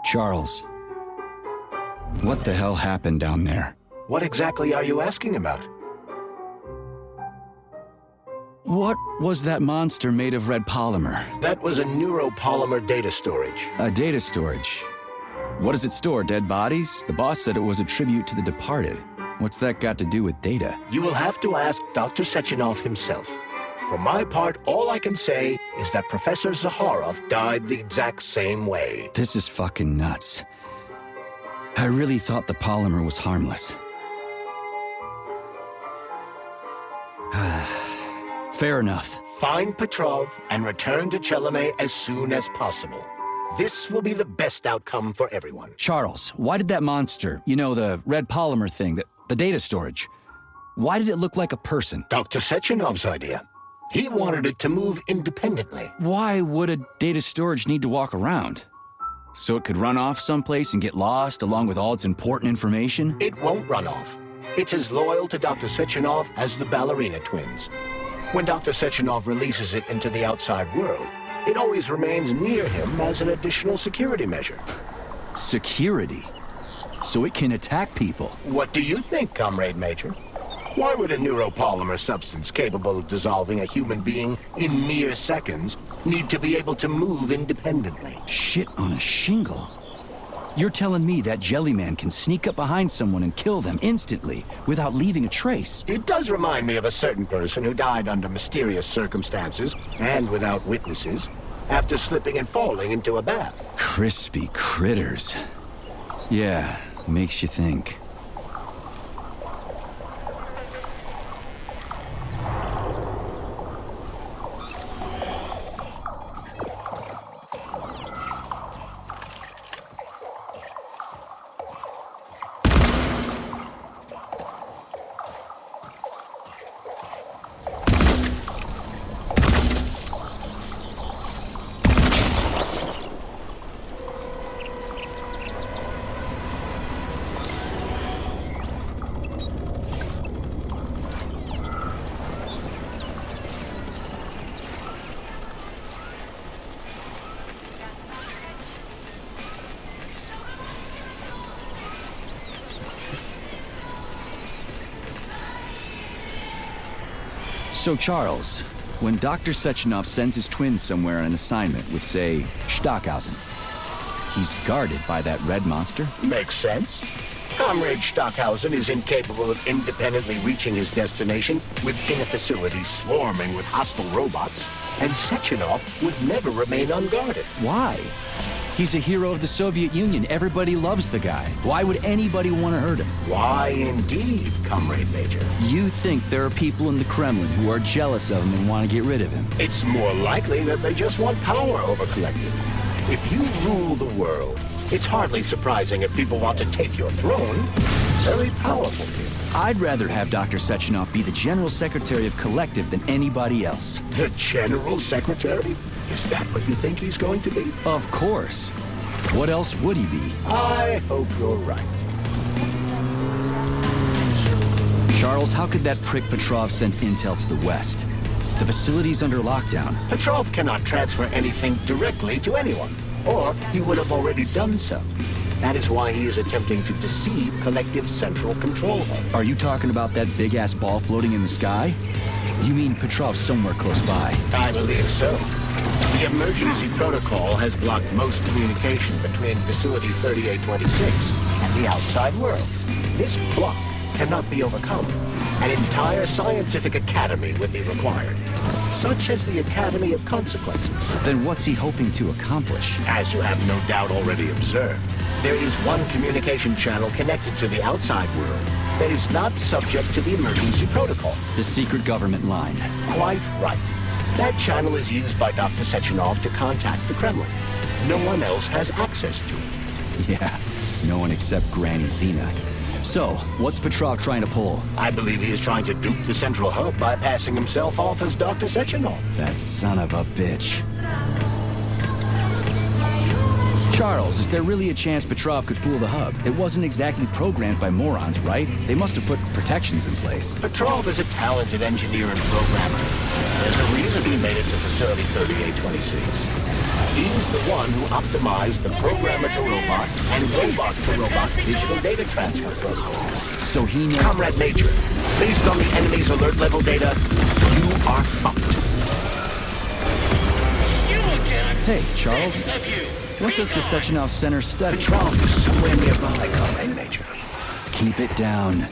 Charles, what the hell happened down there? What exactly are you asking about? What was that monster made of red polymer? That was a neuropolymer data storage. A data storage. What does it store, dead bodies? The boss said it was a tribute to the departed. What's that got to do with data? You will have to ask Dr. Sechenov himself. For my part, all I can say is that Professor Zaharov died the exact same way. This is fucking nuts. I really thought the polymer was harmless. Fair enough. Find Petrov and return to Chelome as soon as possible. This will be the best outcome for everyone. Charles, why did that monster, you know, the red polymer thing, the data storage, why did it look like a person? Dr. Sechenov's idea. He wanted it to move independently. Why would a data storage need to walk around? So it could run off someplace and get lost along with all its important information? It won't run off. It's as loyal to Dr. Sechenov as the ballerina twins. When Dr. Sechenov releases it into the outside world, it always remains near him as an additional security measure. Security? So it can attack people? What do you think, Comrade Major? Why would a neuropolymer substance capable of dissolving a human being in mere seconds need to be able to move independently? Shit on a shingle. You're telling me that Jellyman can sneak up behind someone and kill them instantly without leaving a trace? It does remind me of a certain person who died under mysterious circumstances and without witnesses after slipping and falling into a bath. Crispy critters. Yeah, makes you think. So, Charles, when Dr. Sechenov sends his twins somewhere on an assignment with, say, Stockhausen, he's guarded by that red monster? Makes sense. Comrade Stockhausen is incapable of independently reaching his destination within a facility swarming with hostile robots, and Sechenov would never remain unguarded. Why? He's a hero of the Soviet Union. Everybody loves the guy. Why would anybody want to hurt him? Why indeed, Comrade Major? You think there are people in the Kremlin who are jealous of him and want to get rid of him? It's more likely that they just want power over Collective. If you rule the world, it's hardly surprising if people want to take your throne. Very powerful people. I'd rather have Dr. Sechenov be the General Secretary of Collective than anybody else. The General Secretary? Is that what you think he's going to be? Of course. What else would he be? I hope you're right. Charles, how could that prick Petrov send intel to the West? The facility's under lockdown. Petrov cannot transfer anything directly to anyone, or he would have already done so. That is why he is attempting to deceive Collective's central control hub. Are you talking about that big-ass ball floating in the sky? You mean Petrov's somewhere close by? I believe so. The emergency protocol has blocked most communication between Facility 3826 and the outside world. This block cannot be overcome. An entire scientific academy would be required, such as the Academy of Consequences. Then what's he hoping to accomplish? As you have no doubt already observed, there is one communication channel connected to the outside world that is not subject to the emergency protocol. The secret government line. Quite right. That channel is used by Dr. Sechenov to contact the Kremlin. No one else has access to it. Yeah, no one except Granny Zena. So, what's Petrov trying to pull? I believe he is trying to dupe the central hub by passing himself off as Dr. Sechenov. That son of a bitch. Charles, is there really a chance Petrov could fool the hub? It wasn't exactly programmed by morons, right? They must have put protections in place. Petrov is a talented engineer and programmer. There's a reason he made it to Facility 3826. He's the one who optimized the programmer-to-robot and robot-to-robot digital data transfer protocols. So he knows... Comrade Major, based on the enemy's alert level data, you are fucked. You again. Hey, Charles. Of you. What does the Sechenov Center study? Petrov is somewhere nearby, Comrade Major. Keep it down.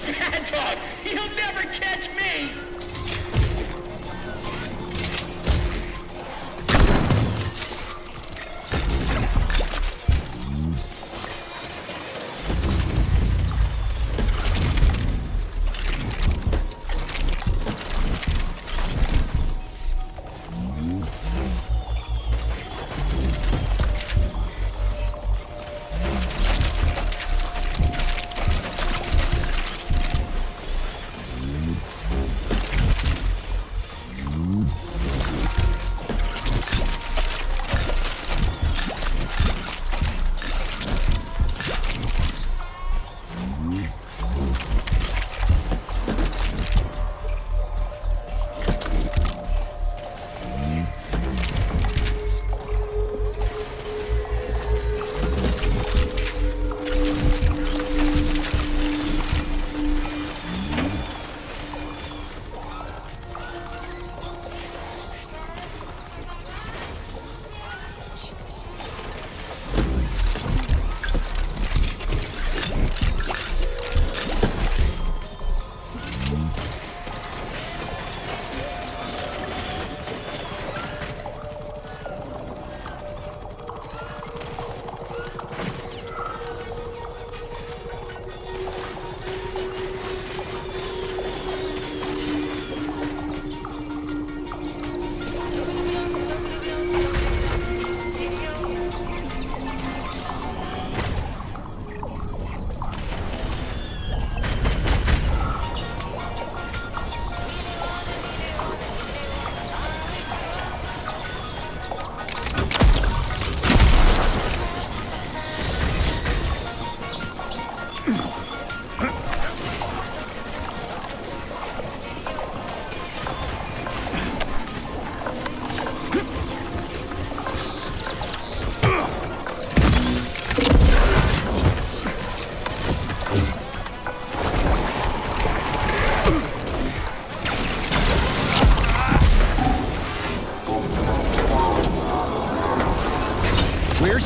Bad dog! You'll never catch me!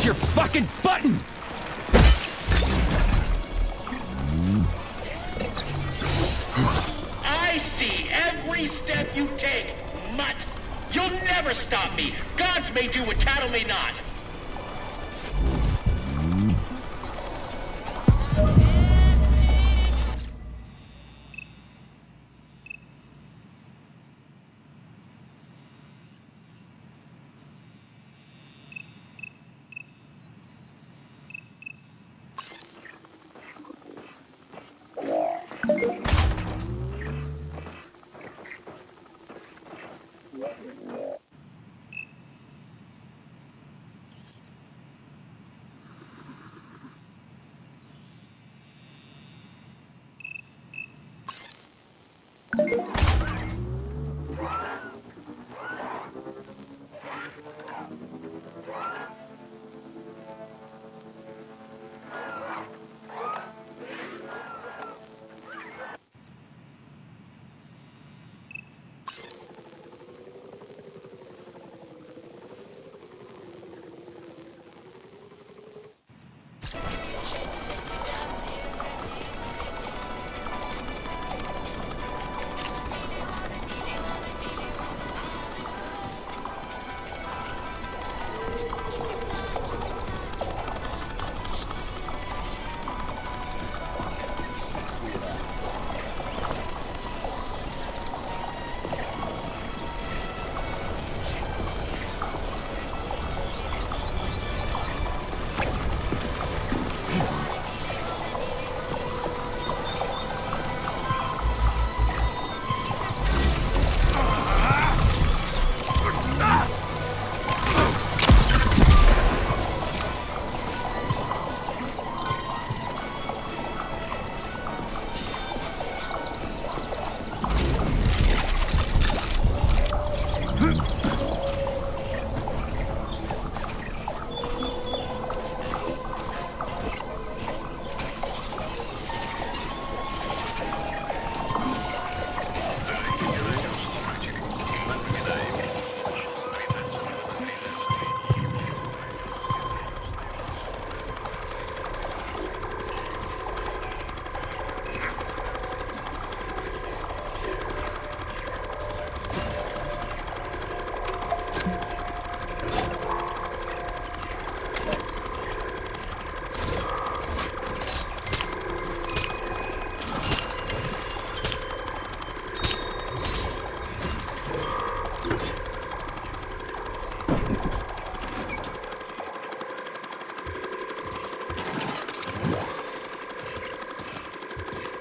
Press your fucking button! I see every step you take, mutt. You'll never stop me. Gods may do what cattle may not.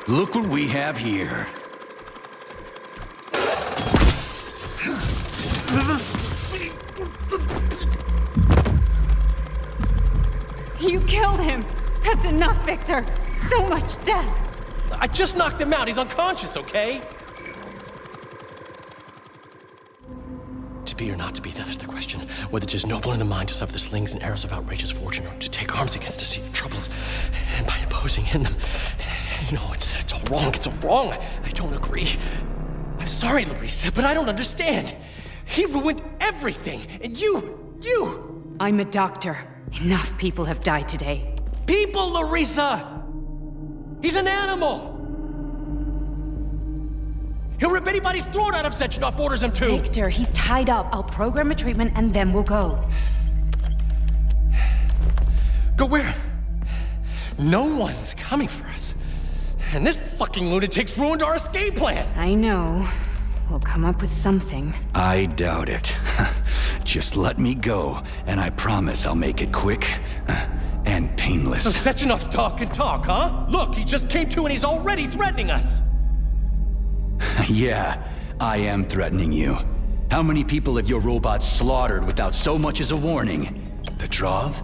Look what we have here. You killed him! That's enough, Victor! So much death! I just knocked him out. He's unconscious, okay? To be or not to be, that is the question. Whether 'tis noble in the mind to suffer the slings and arrows of outrageous fortune, or to take arms against deceiving troubles, and by imposing in them. You know, it's all wrong. It's all wrong. I don't agree. I'm sorry, Larissa, but I don't understand. He ruined everything, and you... I'm a doctor. Enough people have died today. People, Larissa! He's an animal! He'll rip anybody's throat out if Sechenov orders him to! Victor, he's tied up. I'll program a treatment and then we'll go. Go where? No one's coming for us. And this fucking lunatic's ruined our escape plan! I know. We'll come up with something. I doubt it. Just let me go, and I promise I'll make it quick and painless. So Sechenov's talk and talk, huh? Look, he just came to and he's already threatening us! Yeah, I am threatening you. How many people have your robots slaughtered without so much as a warning? Petrov?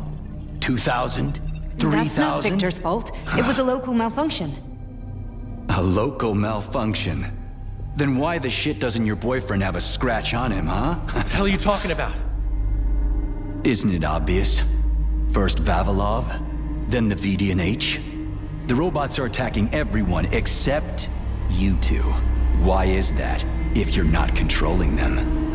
2,000? 3,000? That's not Victor's fault. It was a local malfunction. A local malfunction? Then why the shit doesn't your boyfriend have a scratch on him, huh? What the hell are you talking about? Isn't it obvious? First Vavilov, then the VD&H. The robots are attacking everyone except you two. Why is that, if you're not controlling them?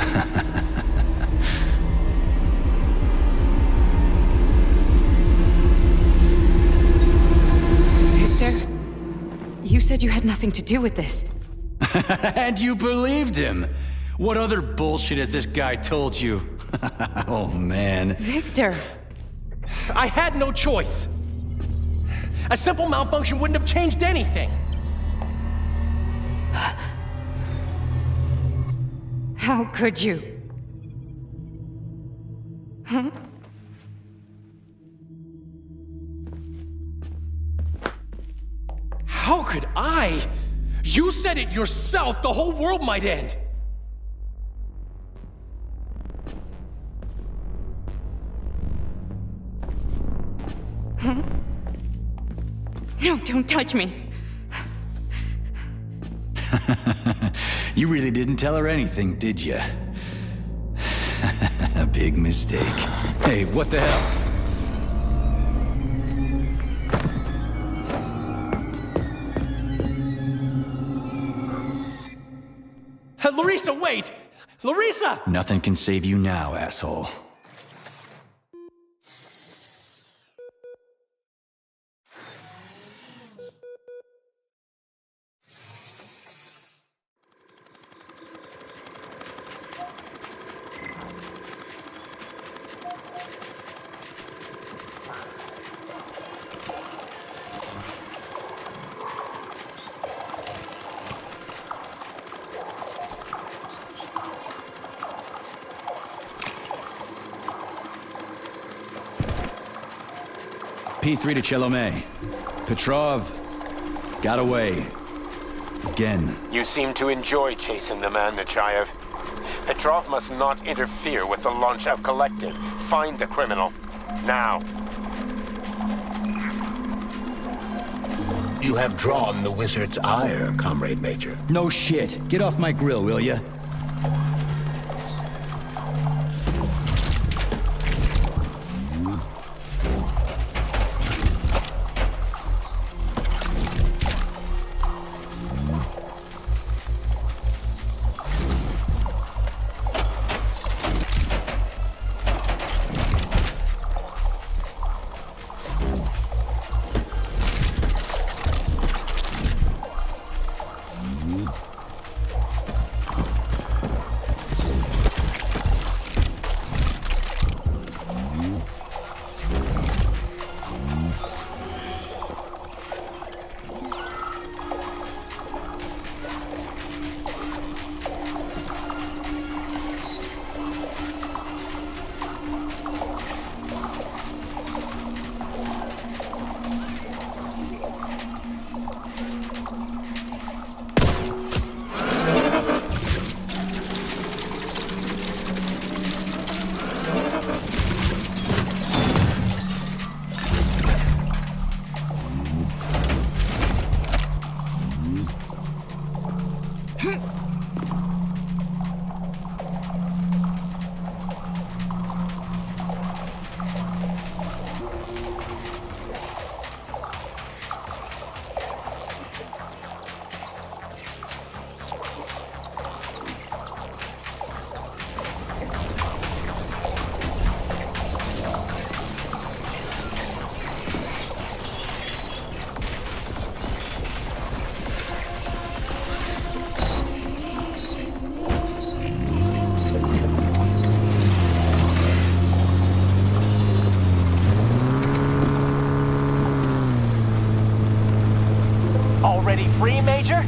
You said you had nothing to do with this. And you believed him. What other bullshit has this guy told you? Oh, man. Victor! I had no choice. A simple malfunction wouldn't have changed anything. How could you? Huh? How could I? You said it yourself, the whole world might end. Huh? No, don't touch me. You really didn't tell her anything, did you? A big mistake. Hey, what the hell? Larissa, wait! Larissa! Nothing can save you now, asshole. P3 to Chelomey. Petrov got away. Again. You seem to enjoy chasing the man, Nechayev. Petrov must not interfere with the launch of Collective. Find the criminal. Now. You have drawn the wizard's ire, Comrade Major. No shit. Get off my grill, will ya? Already free, Major?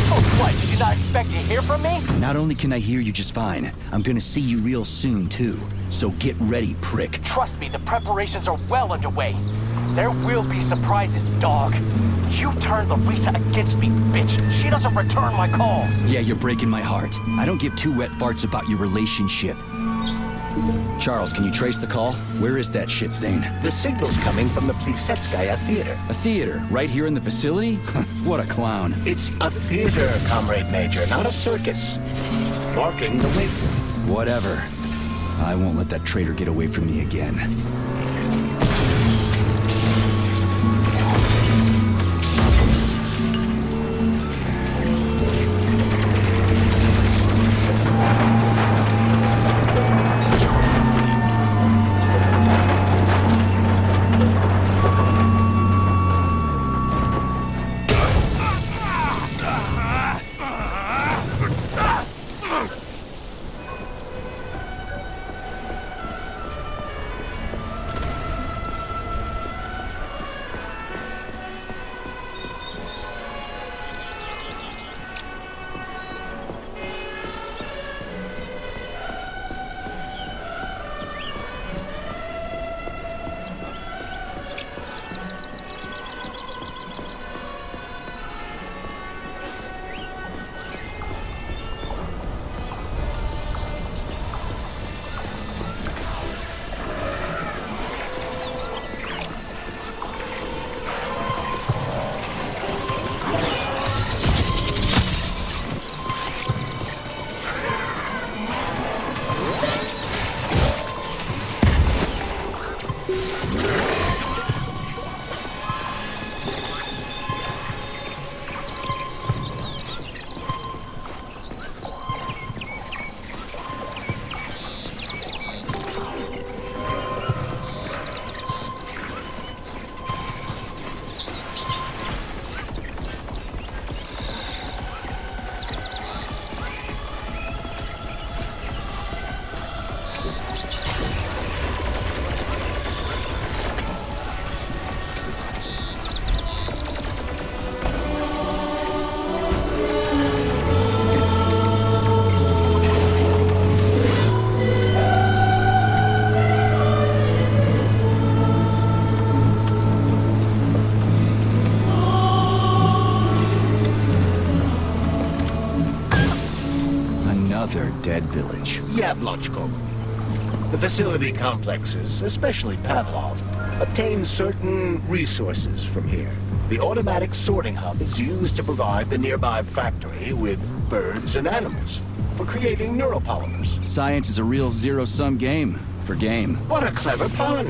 Oh, what? Did you not expect to hear from me? Not only can I hear you just fine, I'm gonna see you real soon, too. So get ready, prick. Trust me, the preparations are well underway. There will be surprises, dog. You turned Larissa against me, bitch. She doesn't return my calls. Yeah, you're breaking my heart. I don't give two wet farts about your relationship. Charles, can you trace the call? Where is that shit stain? The signal's coming from the Plisetskaya Theater. A theater? Right here in the facility? What a clown. It's a theater, Comrade Major, not a circus. Marking the waypoint. Whatever. I won't let that traitor get away from me again. Another dead village. Yablochko. The facility complexes, especially Pavlov, obtain certain resources from here. The automatic sorting hub is used to provide the nearby factory with birds and animals for creating neuropolymers. Science is a real zero-sum game for game. What a clever pun!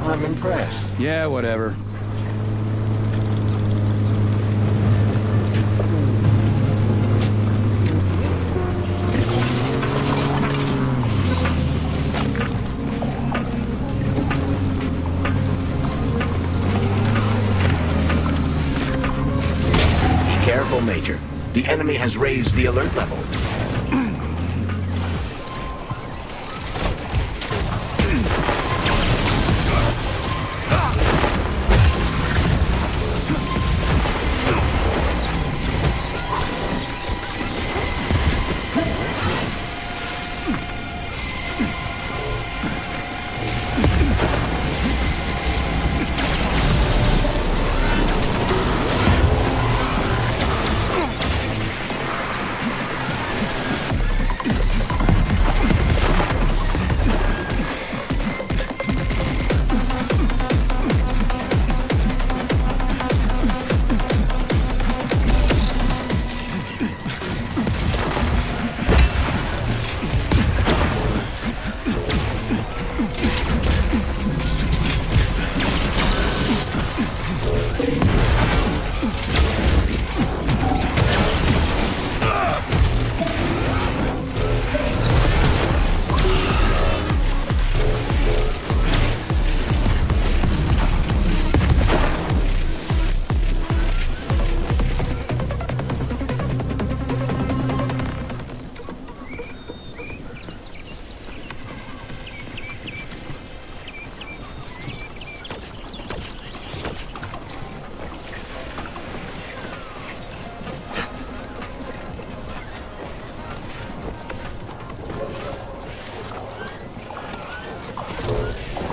I'm impressed. Yeah, whatever. Be careful, Major. The enemy has raised the alert level.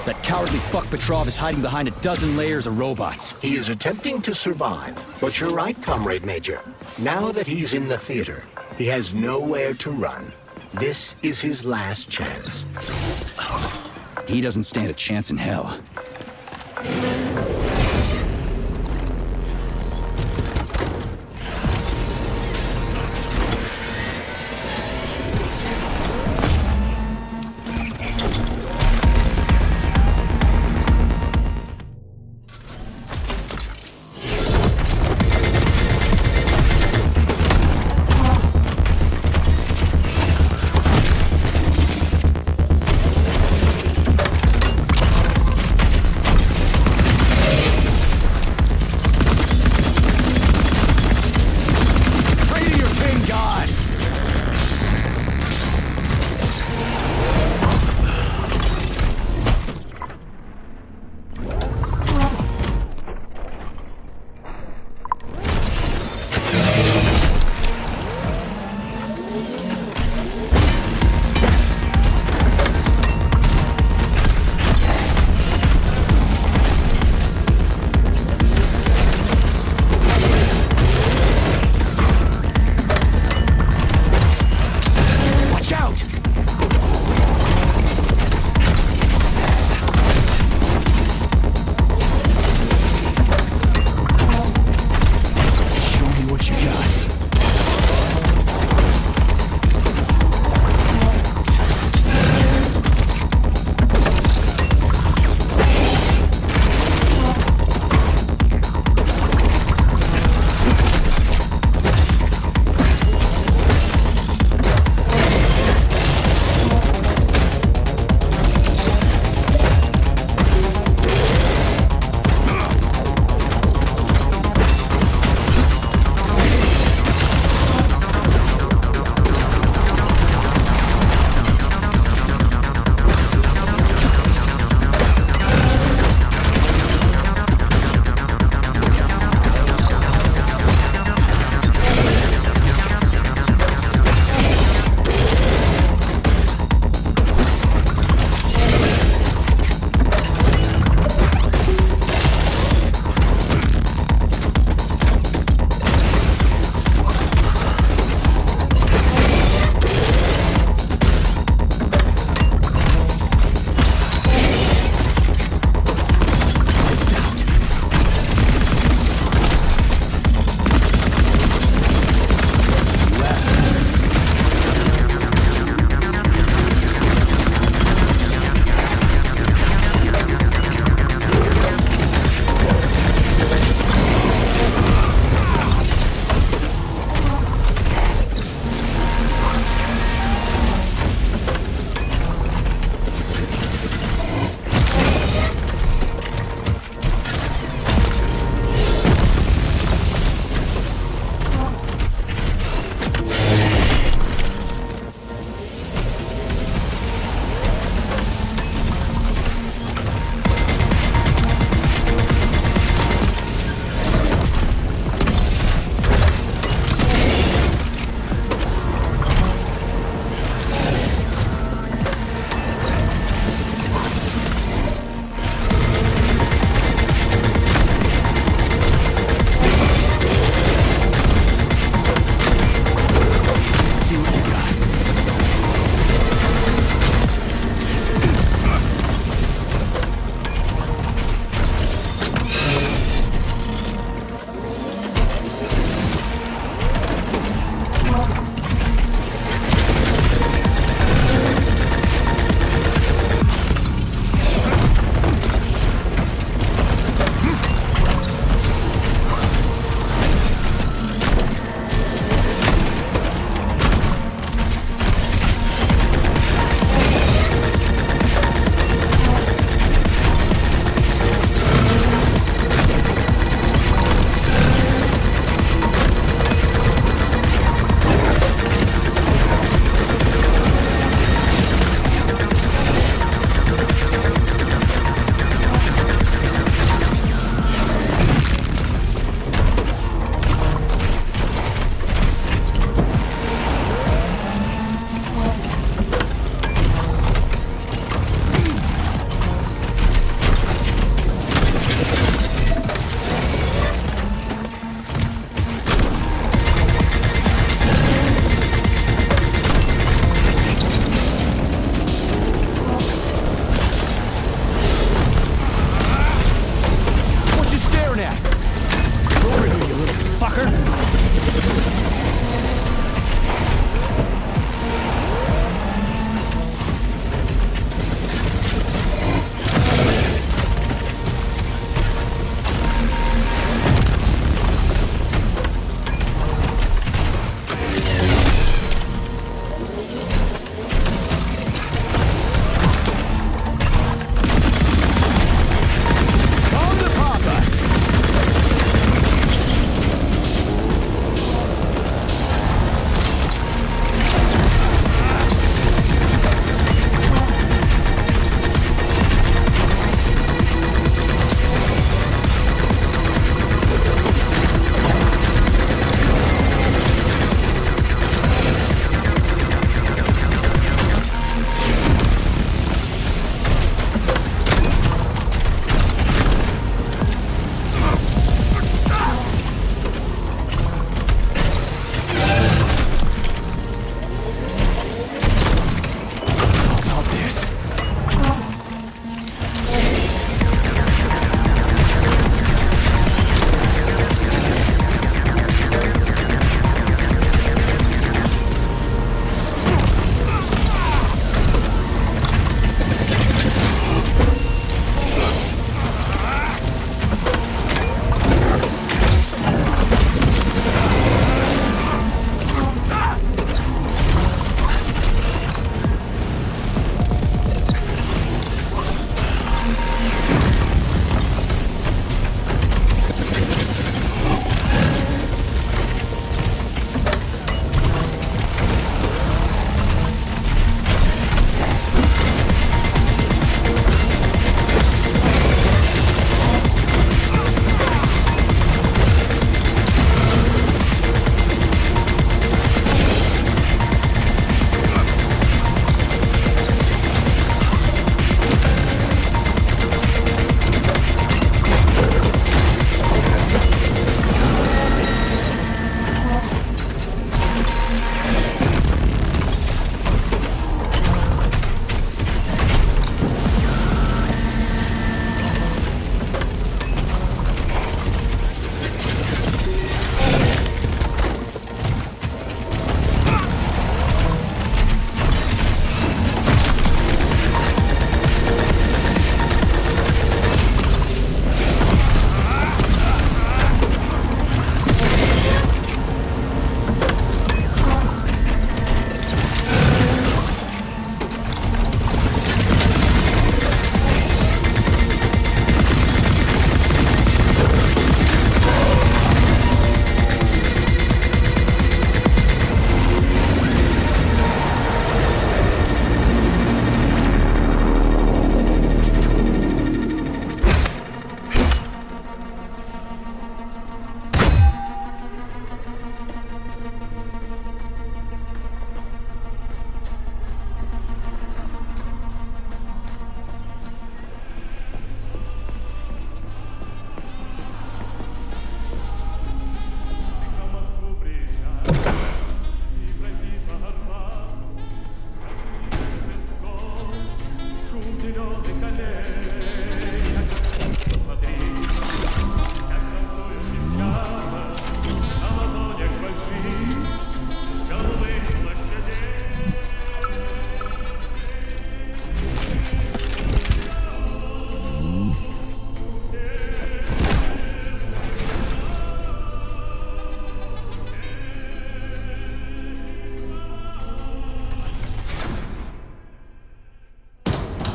That cowardly fuck Petrov is hiding behind a dozen layers of robots. He is attempting to survive. But you're right, Comrade Major. Now that he's in the theater, he has nowhere to run. This is his last chance. He doesn't stand a chance in hell.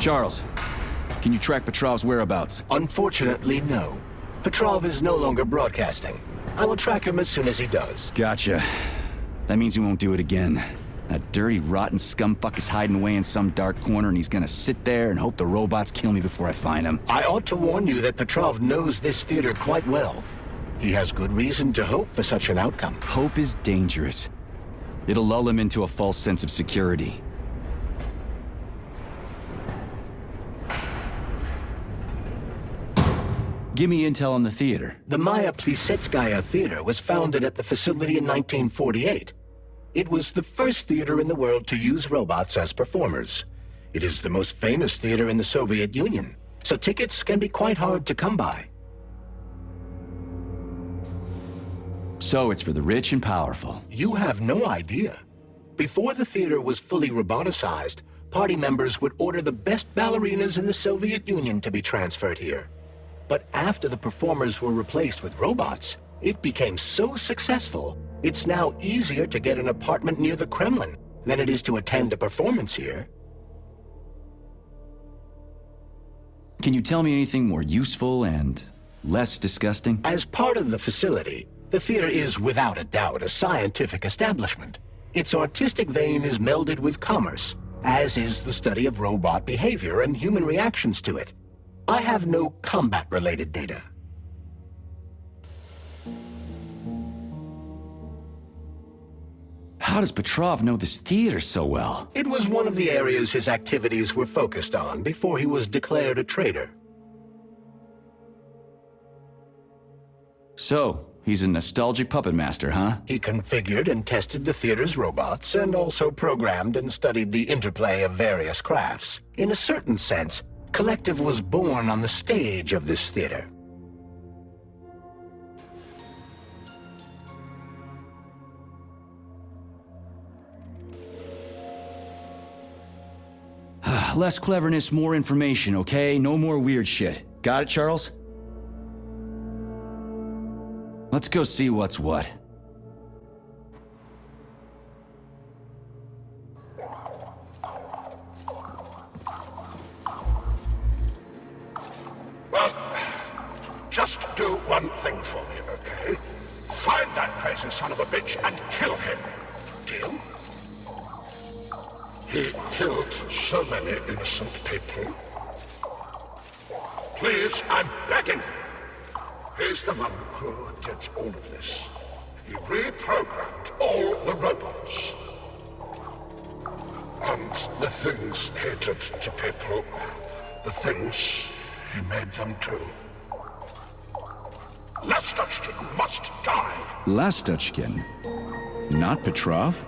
Charles, can you track Petrov's whereabouts? Unfortunately, no. Petrov is no longer broadcasting. I will track him as soon as he does. Gotcha. That means he won't do it again. That dirty, rotten scumfuck is hiding away in some dark corner, and he's gonna sit there and hope the robots kill me before I find him. I ought to warn you that Petrov knows this theater quite well. He has good reason to hope for such an outcome. Hope is dangerous. It'll lull him into a false sense of security. Give me intel on the theater. The Maya Plisetskaya Theater was founded at the facility in 1948. It was the first theater in the world to use robots as performers. It is the most famous theater in the Soviet Union, so tickets can be quite hard to come by. So it's for the rich and powerful. You have no idea. Before the theater was fully roboticized, party members would order the best ballerinas in the Soviet Union to be transferred here. But after the performers were replaced with robots, it became so successful, it's now easier to get an apartment near the Kremlin than it is to attend a performance here. Can you tell me anything more useful and less disgusting? As part of the facility, the theater is without a doubt a scientific establishment. Its artistic vein is melded with commerce, as is the study of robot behavior and human reactions to it. I have no combat-related data. How does Petrov know this theater so well? It was one of the areas his activities were focused on before he was declared a traitor. So, he's a nostalgic puppet master, huh? He configured and tested the theater's robots and also programmed and studied the interplay of various crafts. In a certain sense, Collective was born on the stage of this theater. Less cleverness, more information, okay? No more weird shit. Got it, Charles? Let's go see what's what. Well, just do one thing for me, okay? Find that crazy son of a bitch and kill him. Deal? He killed so many innocent people. Please, I'm begging you. He's the one who did all of this. He reprogrammed all the robots. And the things he did to people, the things he made them do. Lastochkin must die. Lastochkin? Not Petrov?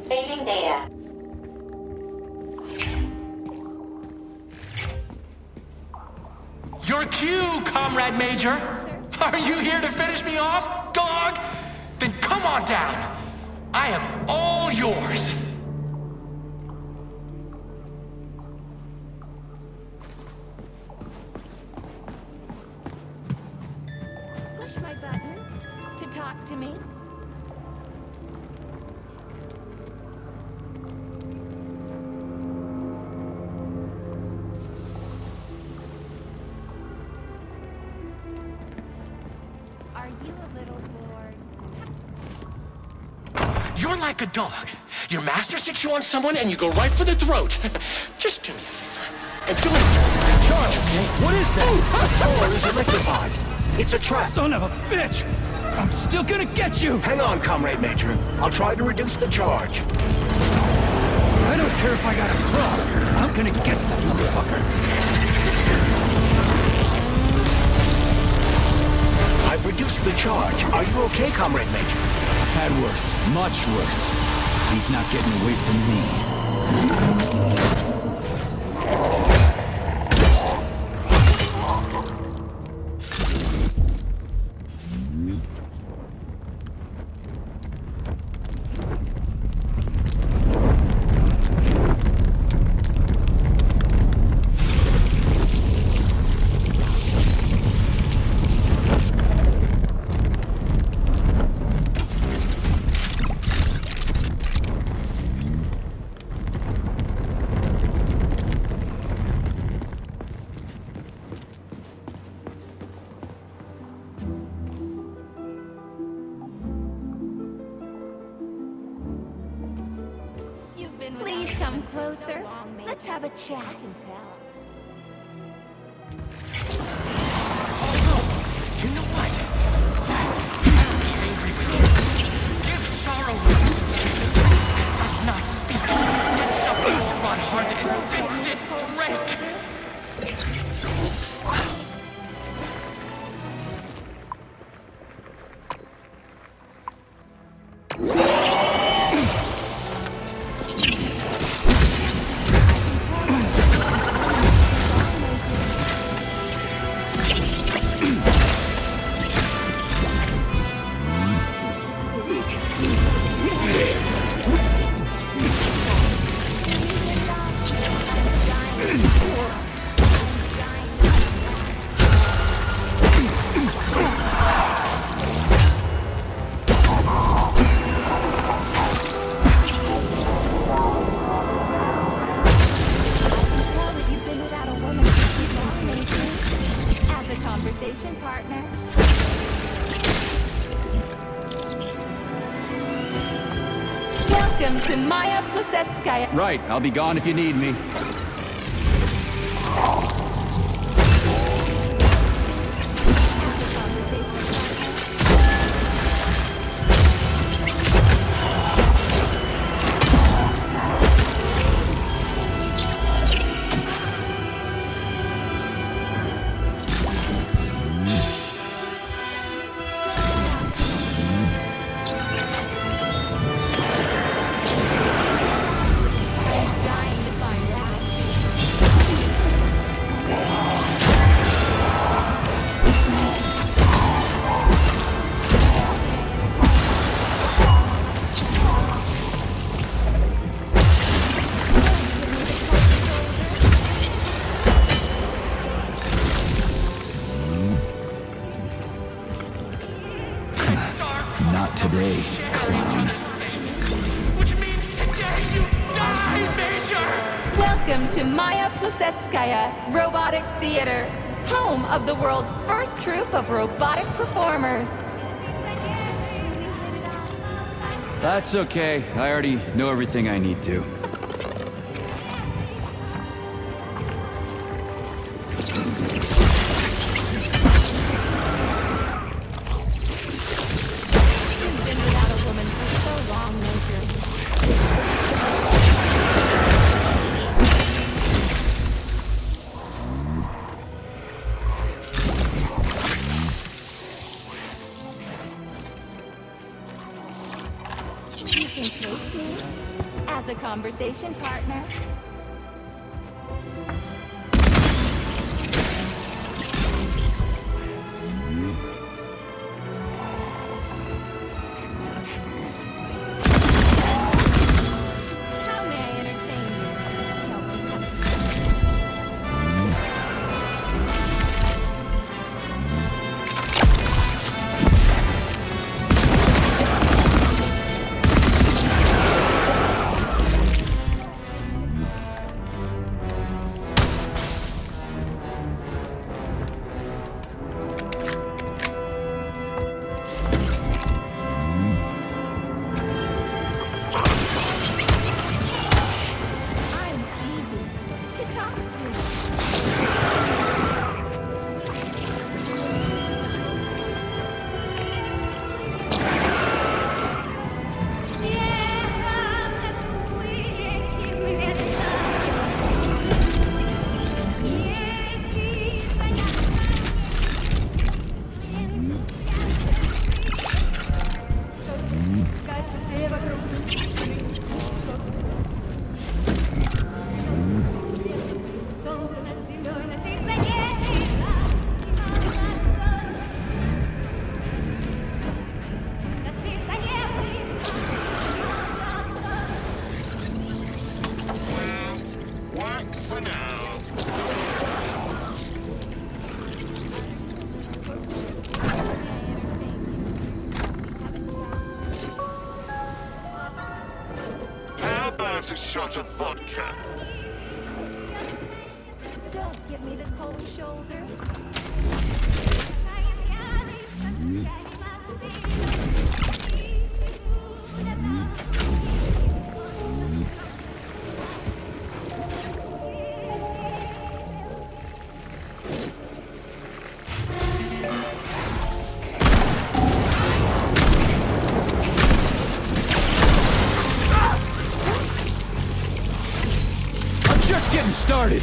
Saving data. Your cue, Comrade Major! Are you here to finish me off, dog? Then come on down. I am all yours. Push my button to talk to me. Are you a little bored? You're like a dog. Your master sticks you on someone and you go right for the throat. Just do me a favor. And do it in charge, okay? What is that? The floor is electrified. It's a trap. Son of a bitch! I'm still gonna get you! Hang on, Comrade Major. I'll try to reduce the charge. I don't care if I gotta crawl. I'm gonna get that motherfucker. I've reduced the charge. Are you okay, Comrade Major? I've had worse. Much worse. He's not getting away from me. Come closer. Let's have a chat. I can tell. You know what? Be angry with you. Give sorrow room. It does not speak. Let something more run-hearted and vincent break. Welcome to Maya Plusetskaya. Right, I'll be gone if you need me. Not today, clown. Which means today you die, Major! Welcome to Maya Plusetskaya Robotic Theater, home of the world's first troupe of robotic performers. That's okay. I already know everything I need to. As a conversation partner. How may I entertain you? Shall we have A shot of vodka. Don't give me the cold shoulder. started.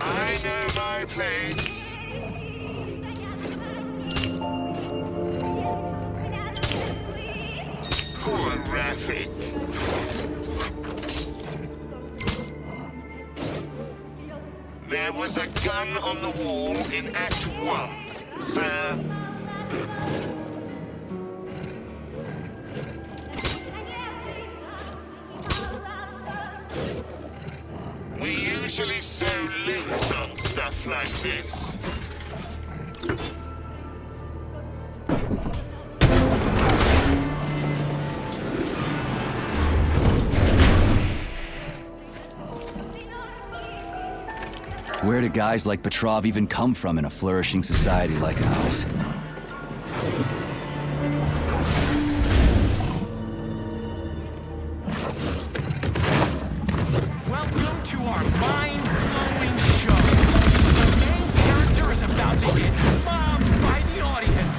I know my place. Pornographic. There was a gun on the wall in Act 1, sir. We usually sew limbs on stuff like this. Where do guys like Petrov even come from in a flourishing society like ours? Welcome to our mind-blowing show. The main character is about to get mobbed by the audience.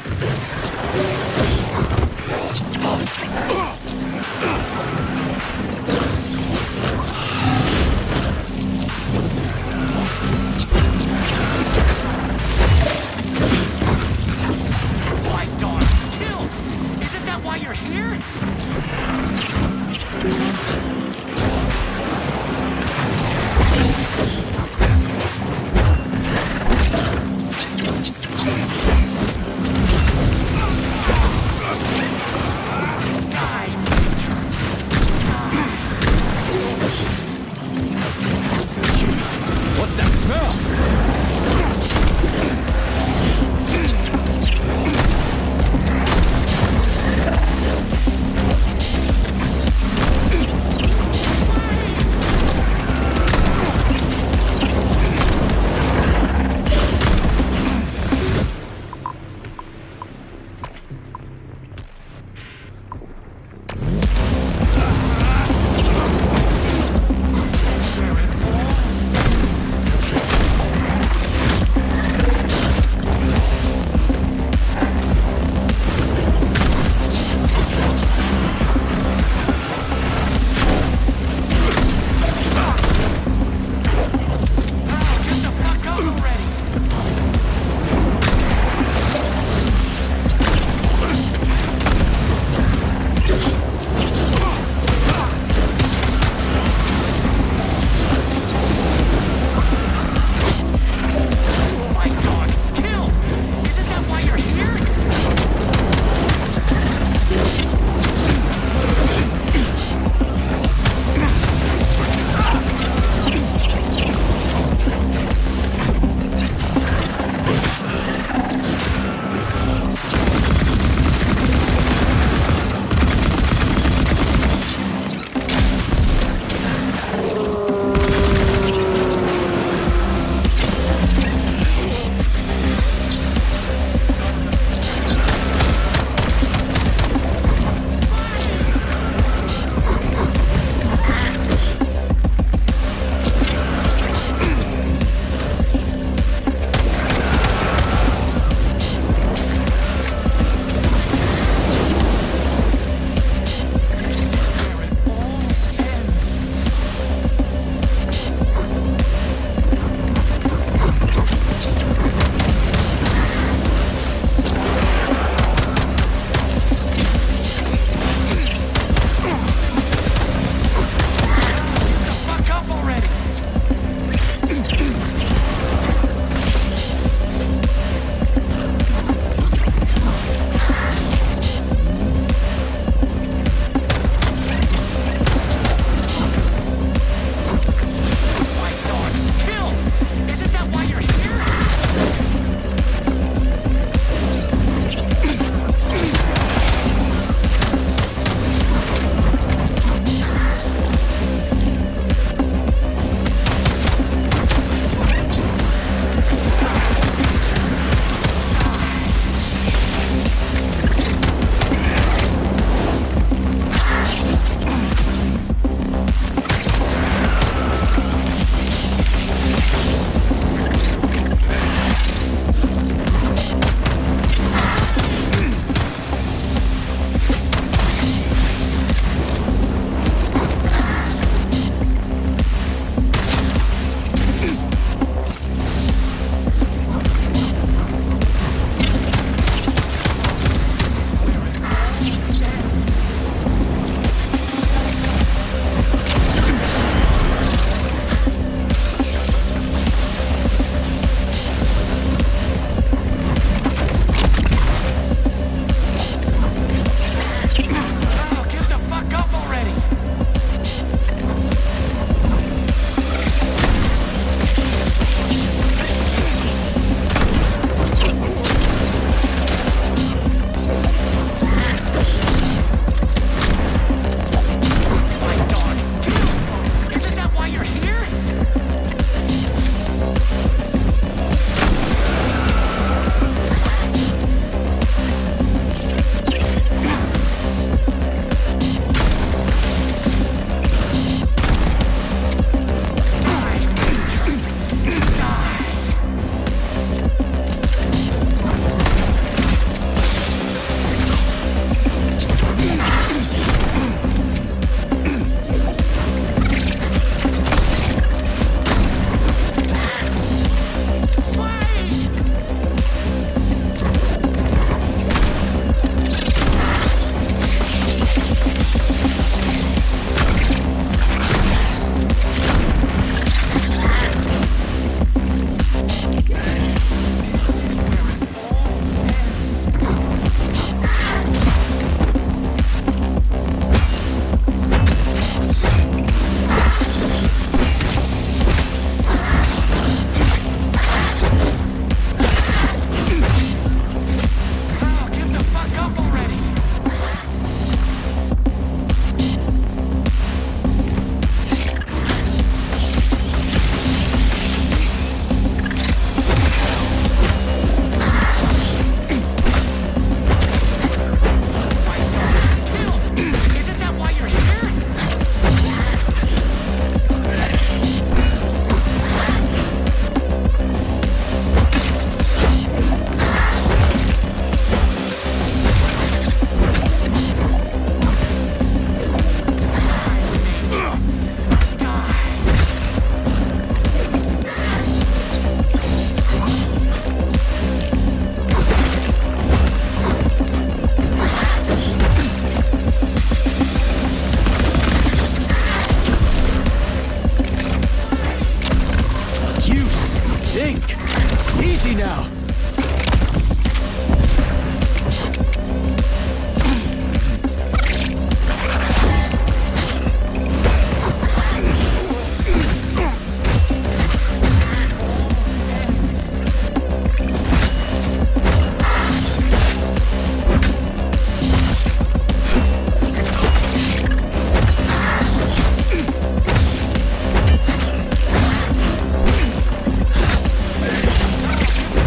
My daughter killed. Isn't that why you're here? you're here? Easy now!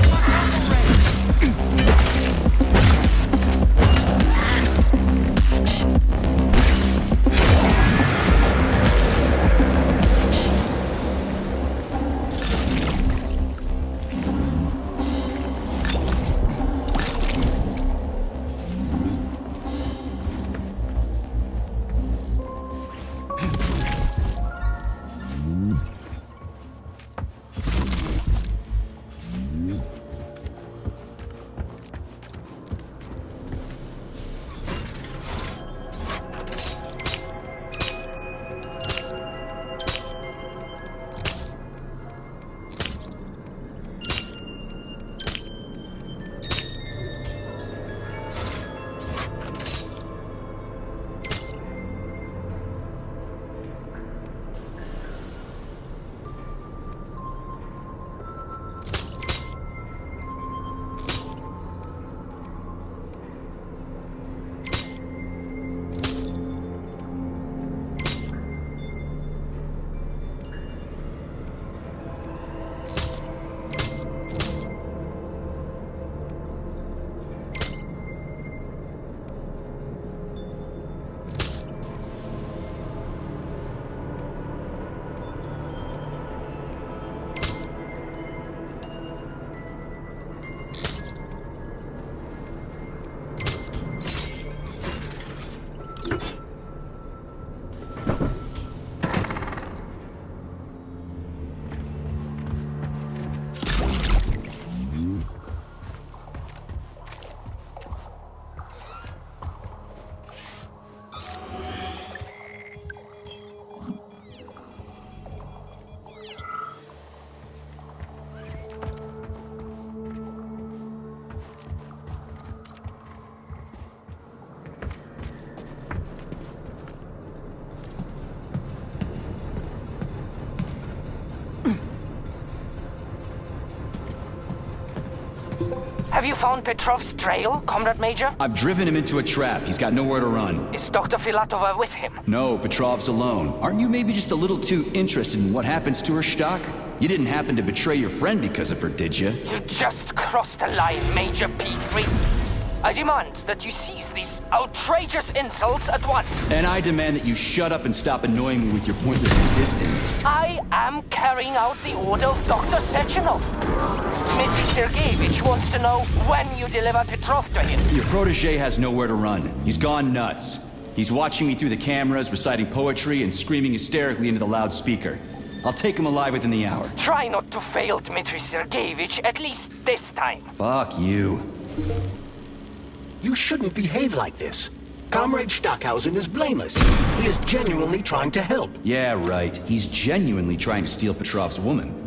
Fuck Have you found Petrov's trail, Comrade Major? I've driven him into a trap. He's got nowhere to run. Is Dr. Filatova with him? No, Petrov's alone. Aren't you maybe just a little too interested in what happens to her, Stock? You didn't happen to betray your friend because of her, did you? You just crossed the line, Major P3. I demand that you cease these outrageous insults at once. And I demand that you shut up and stop annoying me with your pointless existence. I am carrying out the order of Dr. Sechenov. Dmitri Sergeyevich wants to know when you deliver Petrov to him. Your protege has nowhere to run. He's gone nuts. He's watching me through the cameras, reciting poetry, and screaming hysterically into the loudspeaker. I'll take him alive within the hour. Try not to fail, Dmitri Sergeyevich, at least this time. Fuck you. You shouldn't behave like this. Comrade Stockhausen is blameless. He is genuinely trying to help. Yeah, right. He's genuinely trying to steal Petrov's woman.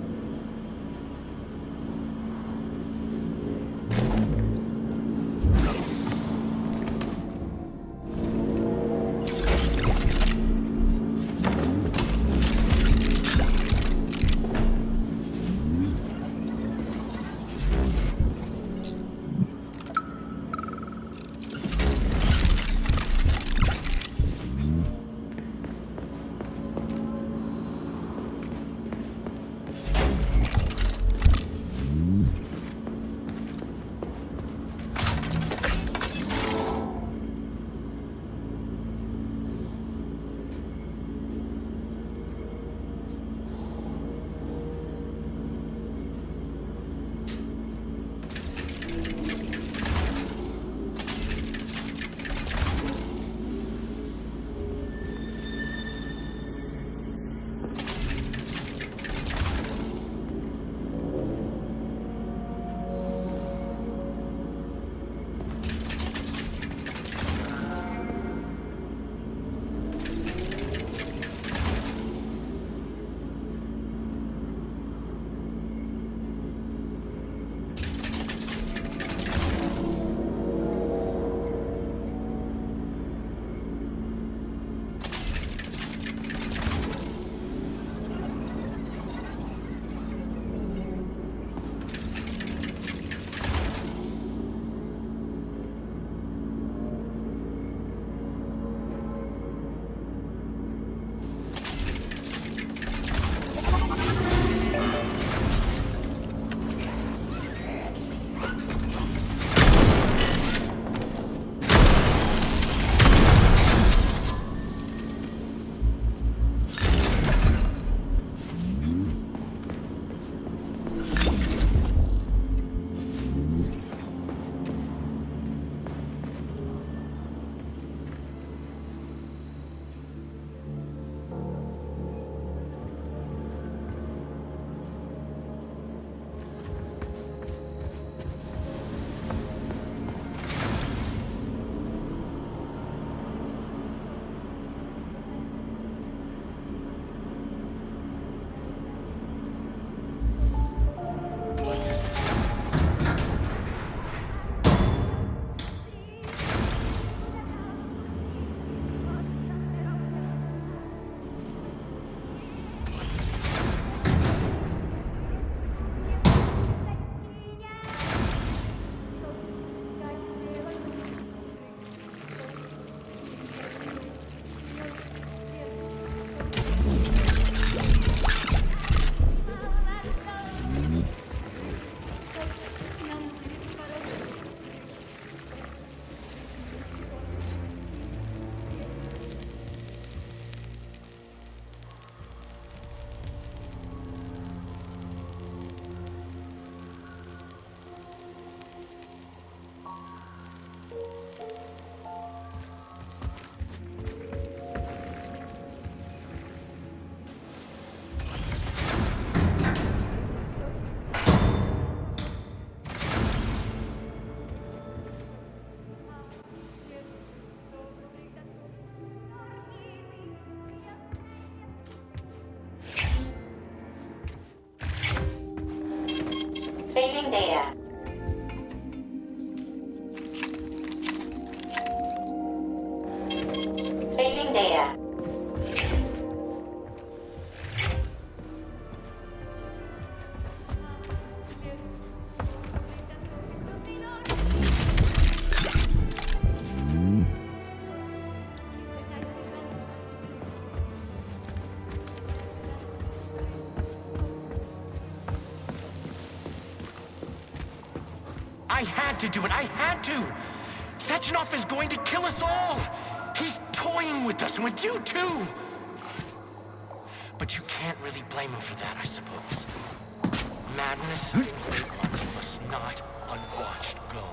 Saving data. Saving data. I had to do it. I had to. Sechenov is going to kill us all. He's toying with us and with you too. But you can't really blame him for that, I suppose. Madness in great ones must not unwatched go.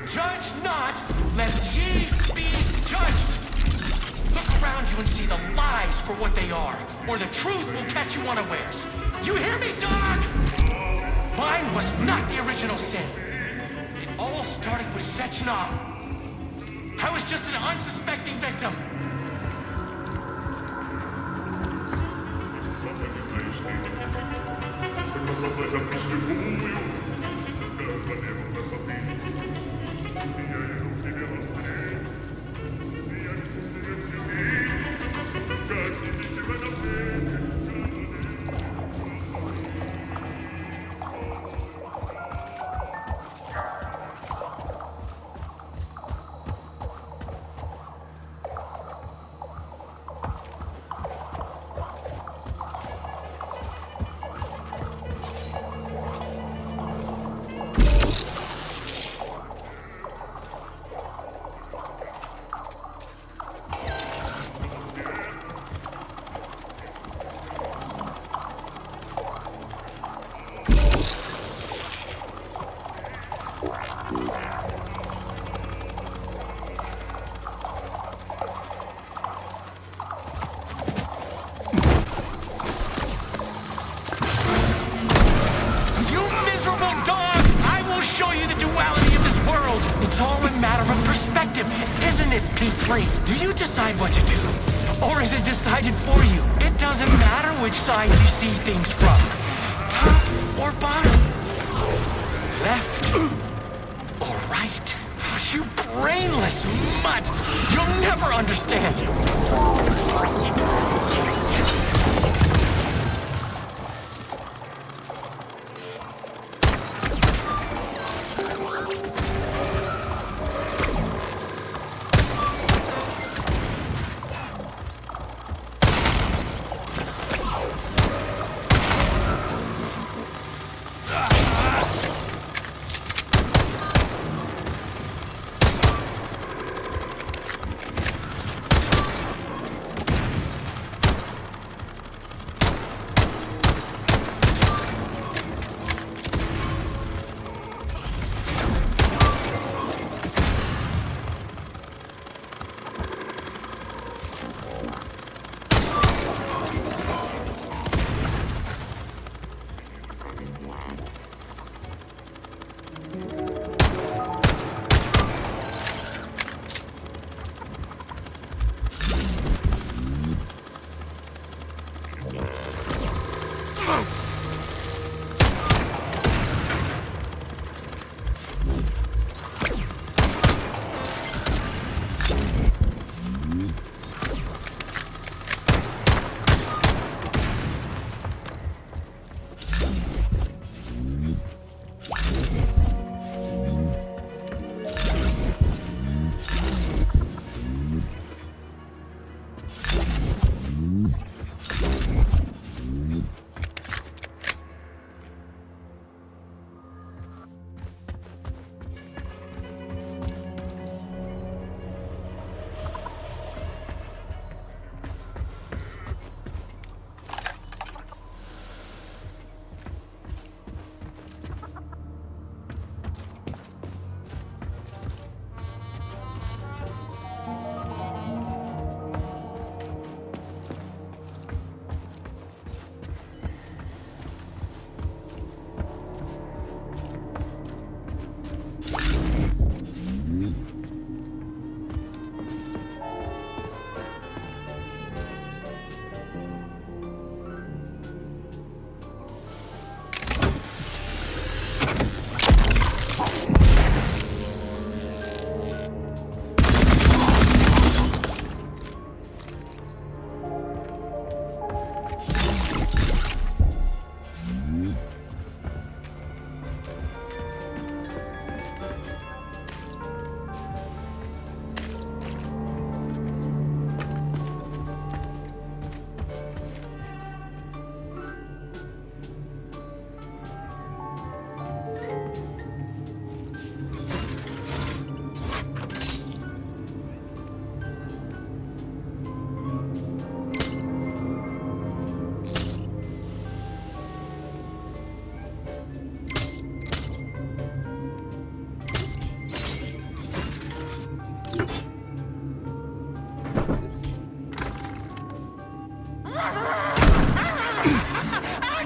Judge not, lest ye be judged. Look around you and see the lies for what they are, or the truth will catch you unawares. You hear me, dog? Mine was not the original sin. It all started with Sechenov. I was just an unsuspecting victim. It's all a matter of perspective, isn't it, P3? Do you decide what to do? Or is it decided for you? It doesn't matter which side you see things from. Top or bottom. Left or right. You brainless mutt! You'll never understand.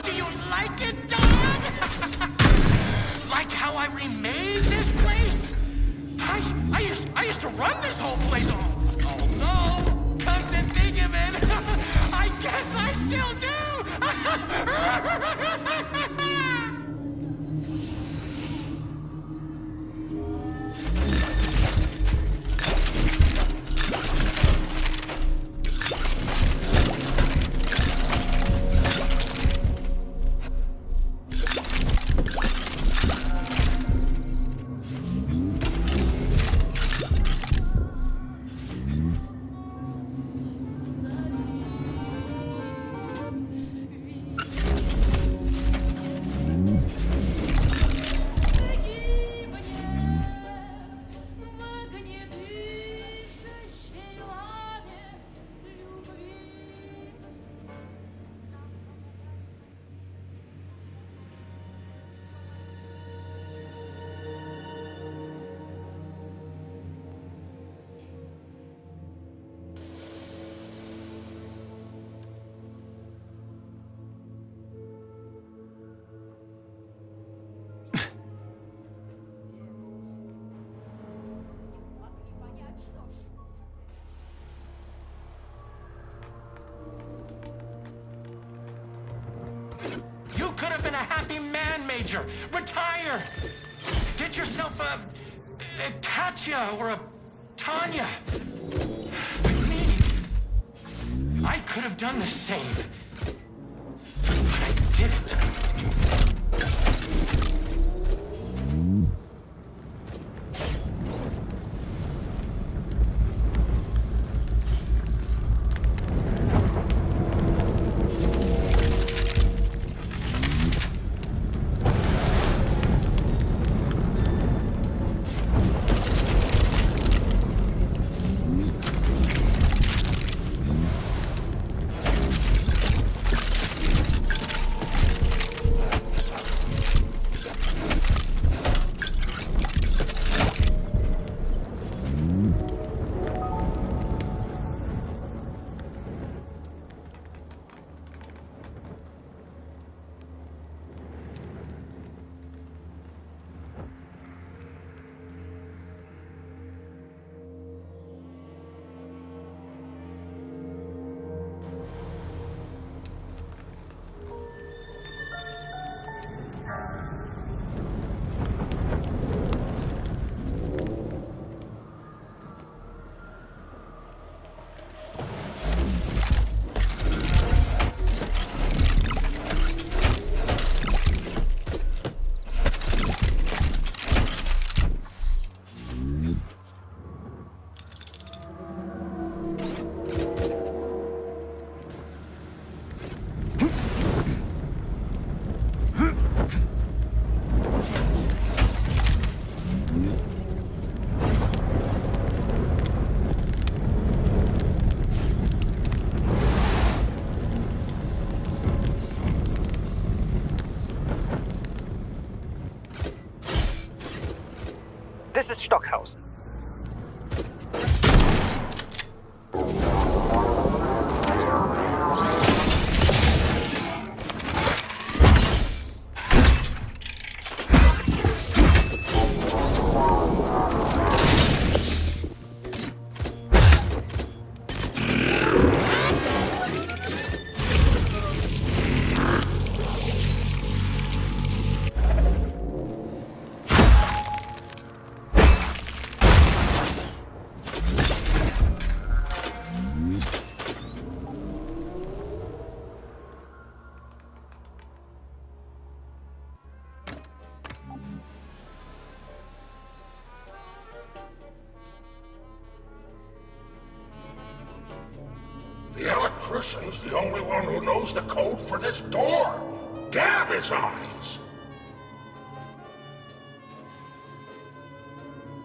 Do you like it, dog? Like how I remade this place? I used to run this whole place. Although, come to think of it, I guess I still do. Could have been a happy man, Major. Retire. Get yourself a Katya or a Tanya. Me, I could have done the same, but I didn't. This is Stockhausen. The electrician's the only one who knows the code for this door. Damn his eyes!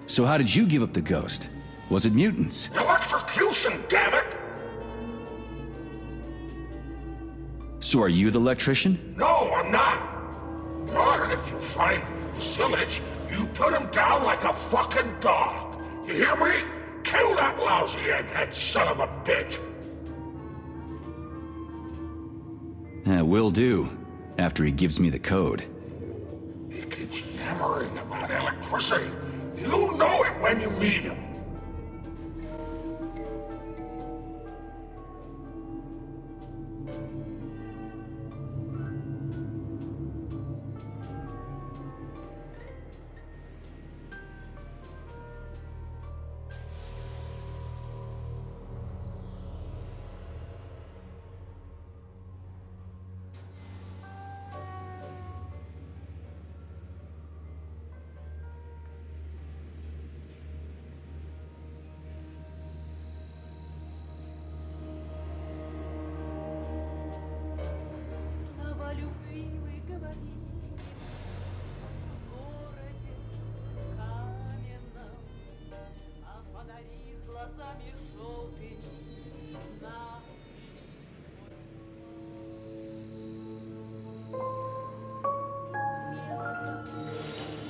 So how did you give up the ghost? Was it mutants? Electrocution, damn it! So are you the electrician? No, I'm not. But if you find Vasilich, you put him down like a fucking dog. You hear me? Kill that lousy egghead son of a bitch! Will do, after he gives me the code. He keeps yammering about electricity. You'll know it when you meet him.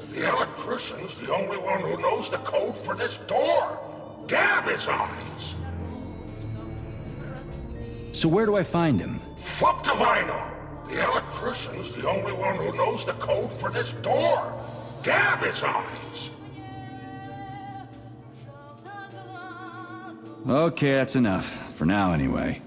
The electrician's the only one who knows the code for this door. Damn his eyes! So where do I find him? Fuck if I know! The electrician's the only one who knows the code for this door. Damn his eyes! Okay, that's enough. For now, anyway.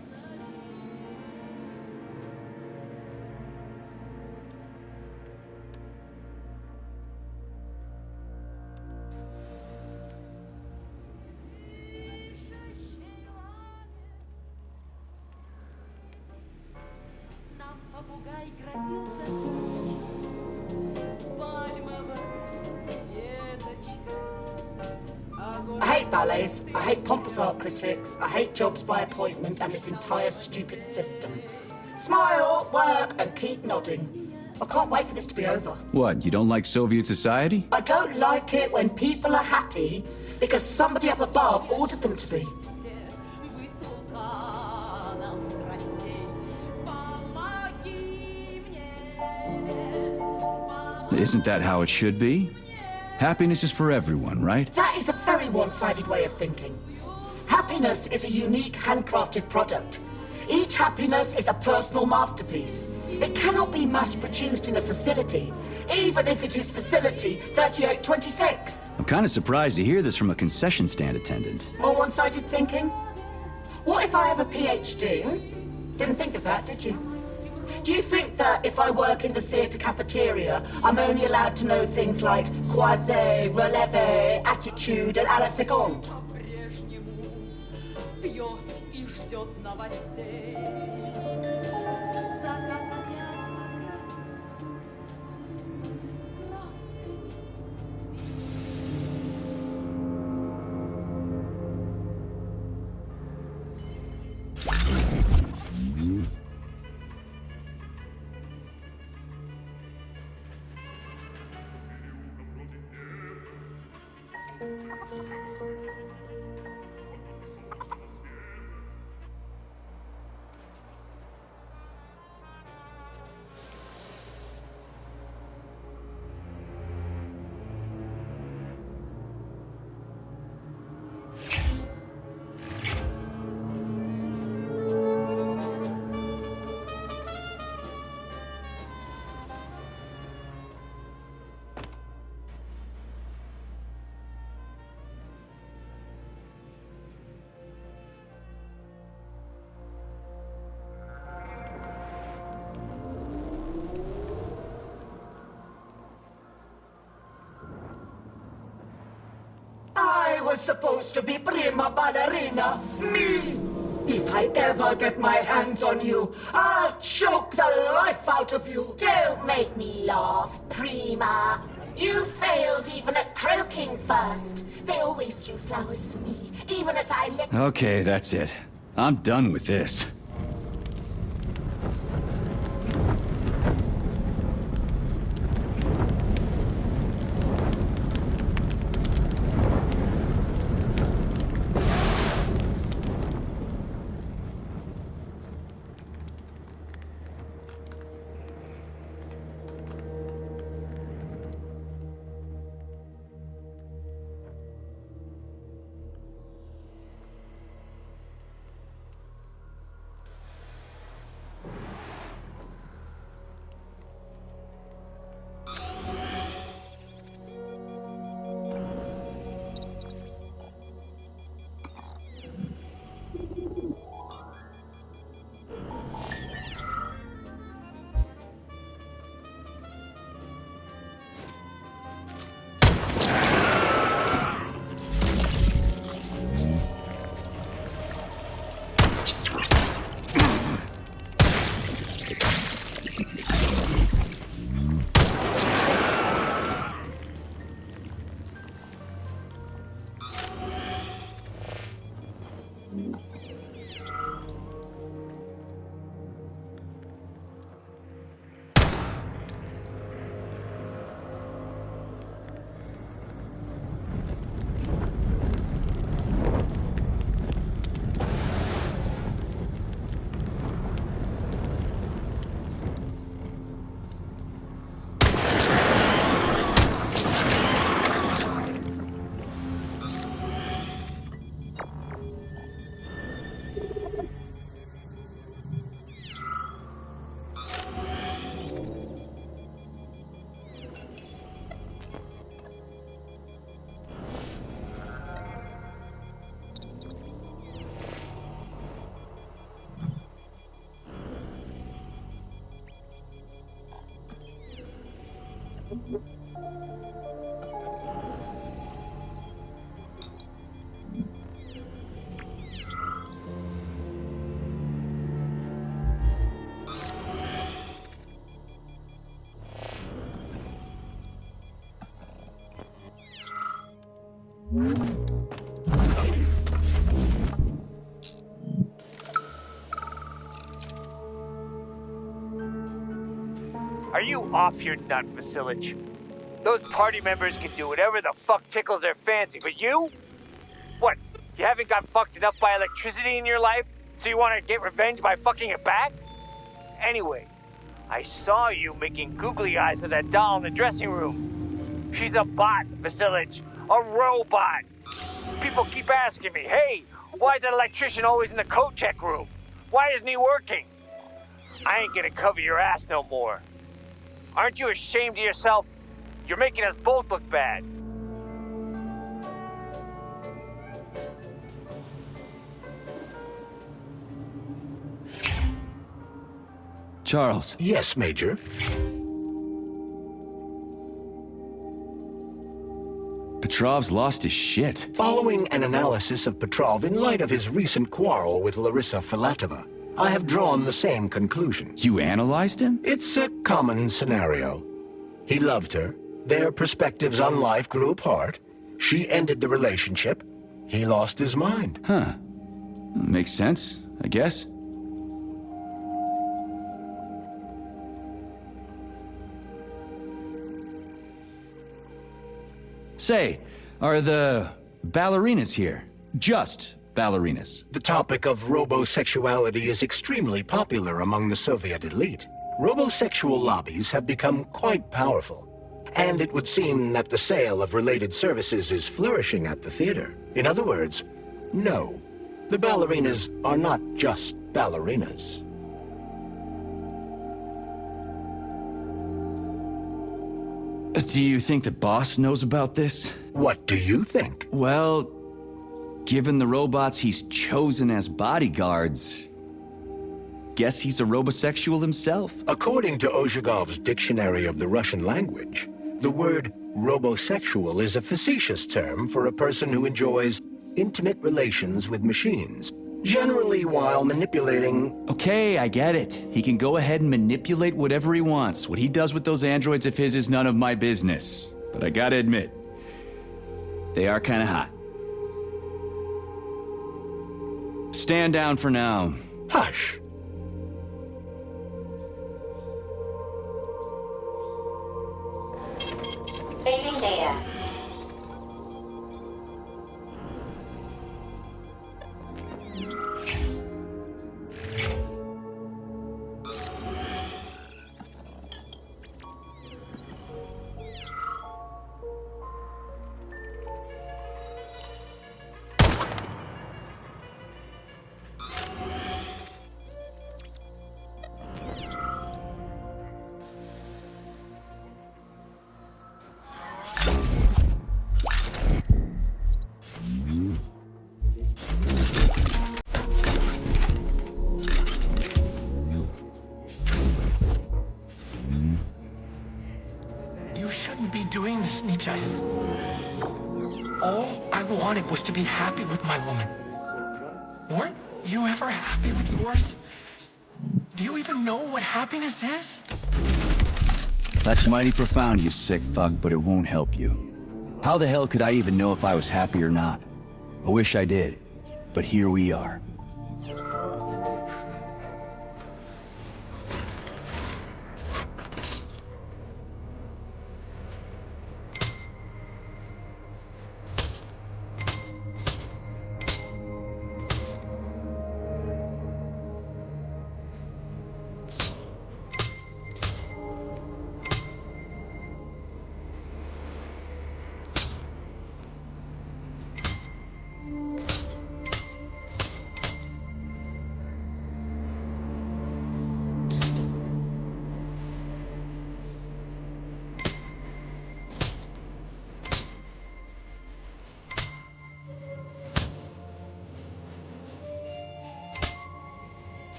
I hate ballets, I hate pompous art critics, I hate jobs by appointment and this entire stupid system. Smile, work, and keep nodding. I can't wait for this to be over. What, you don't like Soviet society? I don't like it when people are happy because somebody up above ordered them to be. Isn't that how it should be? Happiness is for everyone, right? That is a very one-sided way of thinking. Happiness is a unique, handcrafted product. Each happiness is a personal masterpiece. It cannot be mass-produced in a facility, even if it is facility 3826. I'm kind of surprised to hear this from a concession stand attendant. More one-sided thinking? What if I have a PhD? Didn't think of that, did you? Do you think that if I work in the theatre cafeteria, I'm only allowed to know things like croisé, releve, attitude, and à la seconde? I was supposed to be prima ballerina. Me! If I ever get my hands on you, I'll choke the life out of you. Don't make me laugh, prima. You failed even at croaking first. They always threw flowers for me, even as I let... Okay, that's it. I'm done with this. Are you off your nut, Vasilich? Those party members can do whatever the fuck tickles their fancy, but you? What, you haven't got fucked enough by electricity in your life, so you want to get revenge by fucking it back? Anyway, I saw you making googly eyes at that doll in the dressing room. She's a bot, Vasilich. A robot. People keep asking me, hey, why is that electrician always in the coat check room? Why isn't he working? I ain't gonna cover your ass no more. Aren't you ashamed of yourself? You're making us both look bad. Charles. Yes, Major. Petrov's lost his shit. Following an analysis of Petrov in light of his recent quarrel with Larissa Filatova, I have drawn the same conclusion. You analyzed him? It's a common scenario. He loved her. Their perspectives on life grew apart. She ended the relationship. He lost his mind. Huh. Makes sense, I guess. Say, are the ballerinas here? Just ballerinas? The topic of robosexuality is extremely popular among the Soviet elite. Robosexual lobbies have become quite powerful, and it would seem that the sale of related services is flourishing at the theater. In other words, no, the ballerinas are not just ballerinas. Do you think the boss knows about this? What do you think? Well, given the robots he's chosen as bodyguards, guess he's a robosexual himself. According to Ozhigov's Dictionary of the Russian Language, the word robosexual is a facetious term for a person who enjoys intimate relations with machines, generally while manipulating... Okay, I get it. He can go ahead and manipulate whatever he wants. What he does with those androids of his is none of my business. But I gotta admit, they are kinda hot. Stand down for now. Hush. Saving data. Be doing this, Nietzsche. All I wanted was to be happy with my woman. Weren't you ever happy with yours? Do you even know what happiness is? That's mighty profound, you sick fuck, but it won't help you. How the hell could I even know if I was happy or not? I wish I did. But here we are.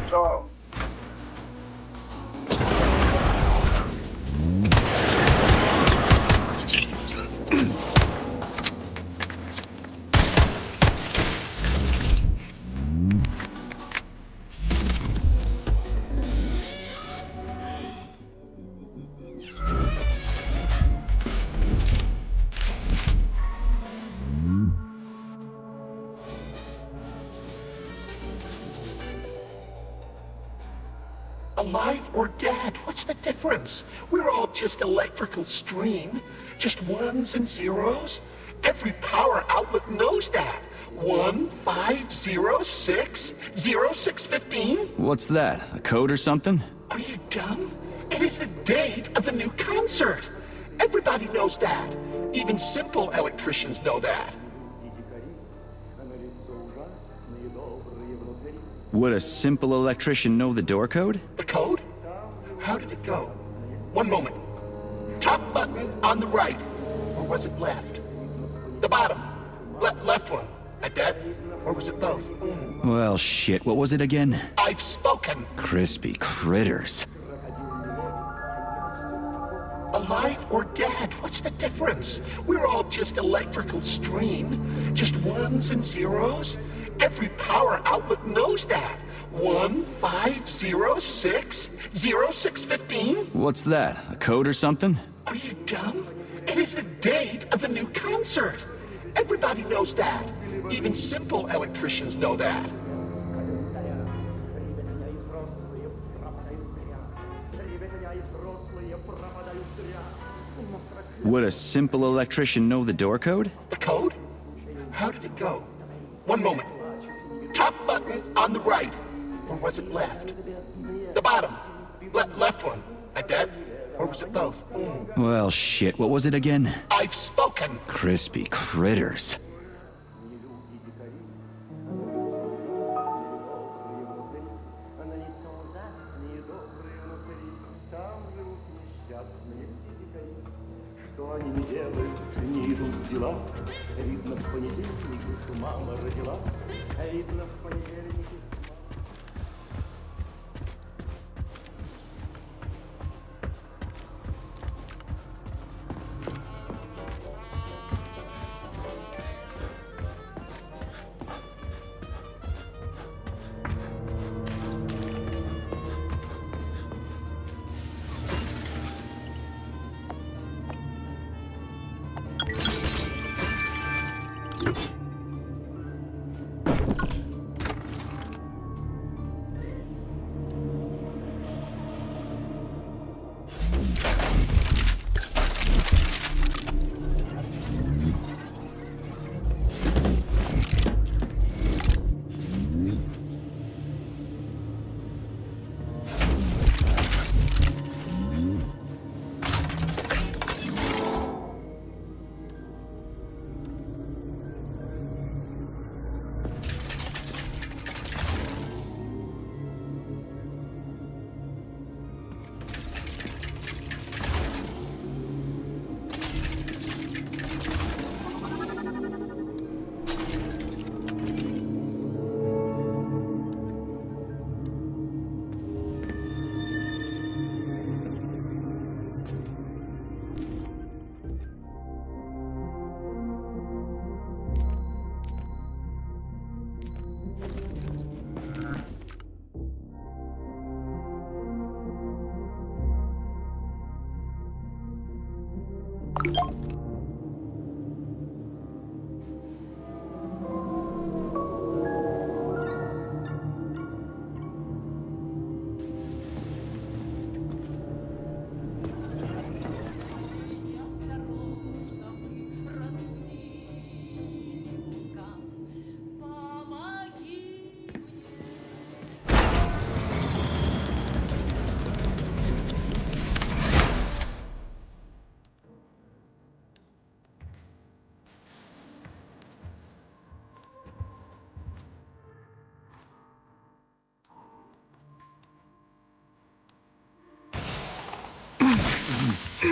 So, alive or dead, what's the difference? We're all just electrical stream, just ones and zeros. Every power outlet knows that. 15060615. What's that? A code or something? Are you dumb? It is the date of the new concert. Everybody knows that. Even simple electricians know that. Would a simple electrician know the door code? The code? How did it go? One moment. Top button on the right. Or was it left? The bottom. Left one. At that? Or was it both? Well, shit, what was it again? I've spoken. Crispy critters. Alive or dead, what's the difference? We're all just electrical stream, just ones and zeros. Every power outlet knows that. 15060615. What's that? A code or something? Are you dumb? It is the date of the new concert. Everybody knows that. Even simple electricians know that. Would a simple electrician know the door code? The code? How did it go? One moment. Top button on the right. Or was it left? The bottom. Left one. At that? Or was it both? Well, shit, what was it again? I've spoken. Crispy critters.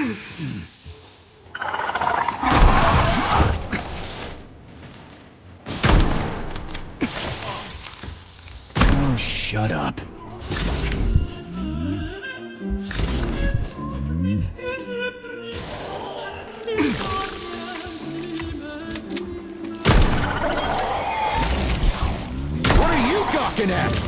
Oh, shut up. What are you gawking at?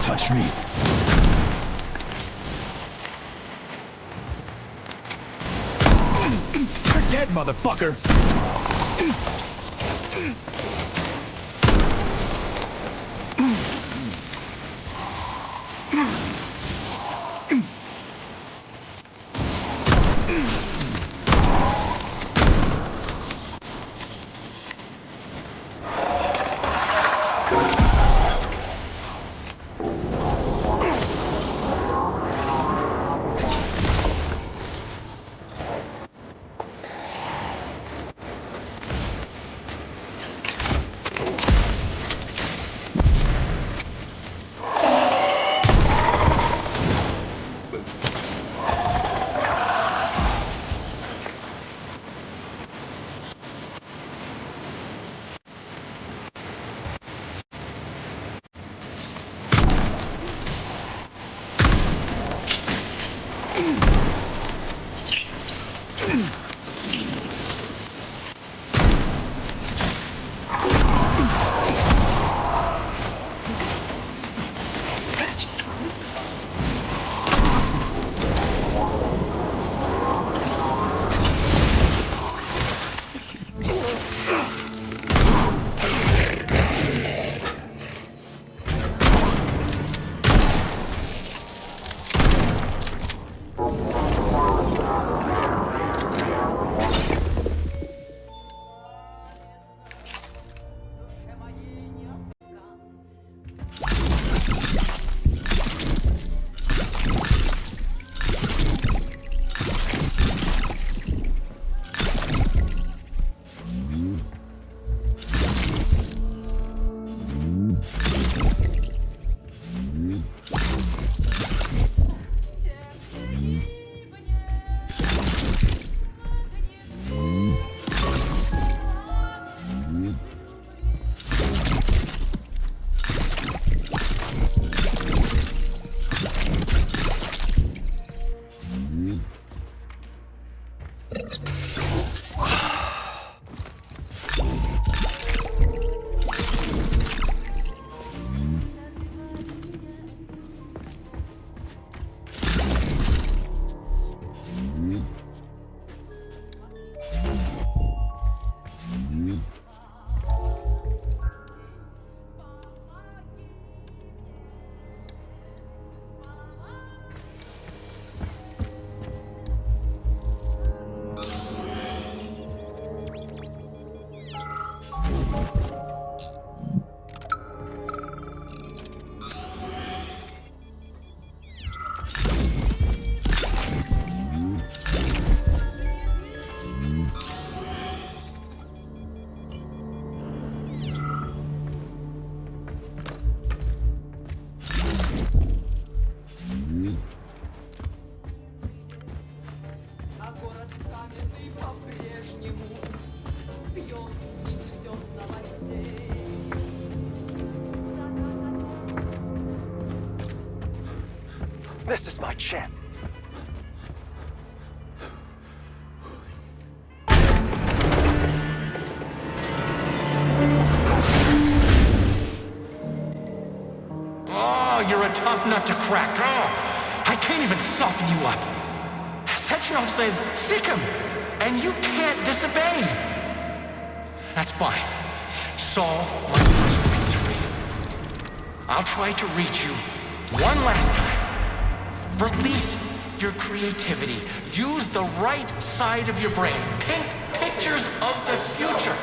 Touch me. You're dead, motherfucker! This is my chance. Oh, you're a tough nut to crack. Oh, I can't even soften you up. Sechenov says, sick him, and you can't disobey. That's fine. Solve 1+3. I'll try to reach you one last time. Release your creativity. Use the right side of your brain. Paint pictures of the future.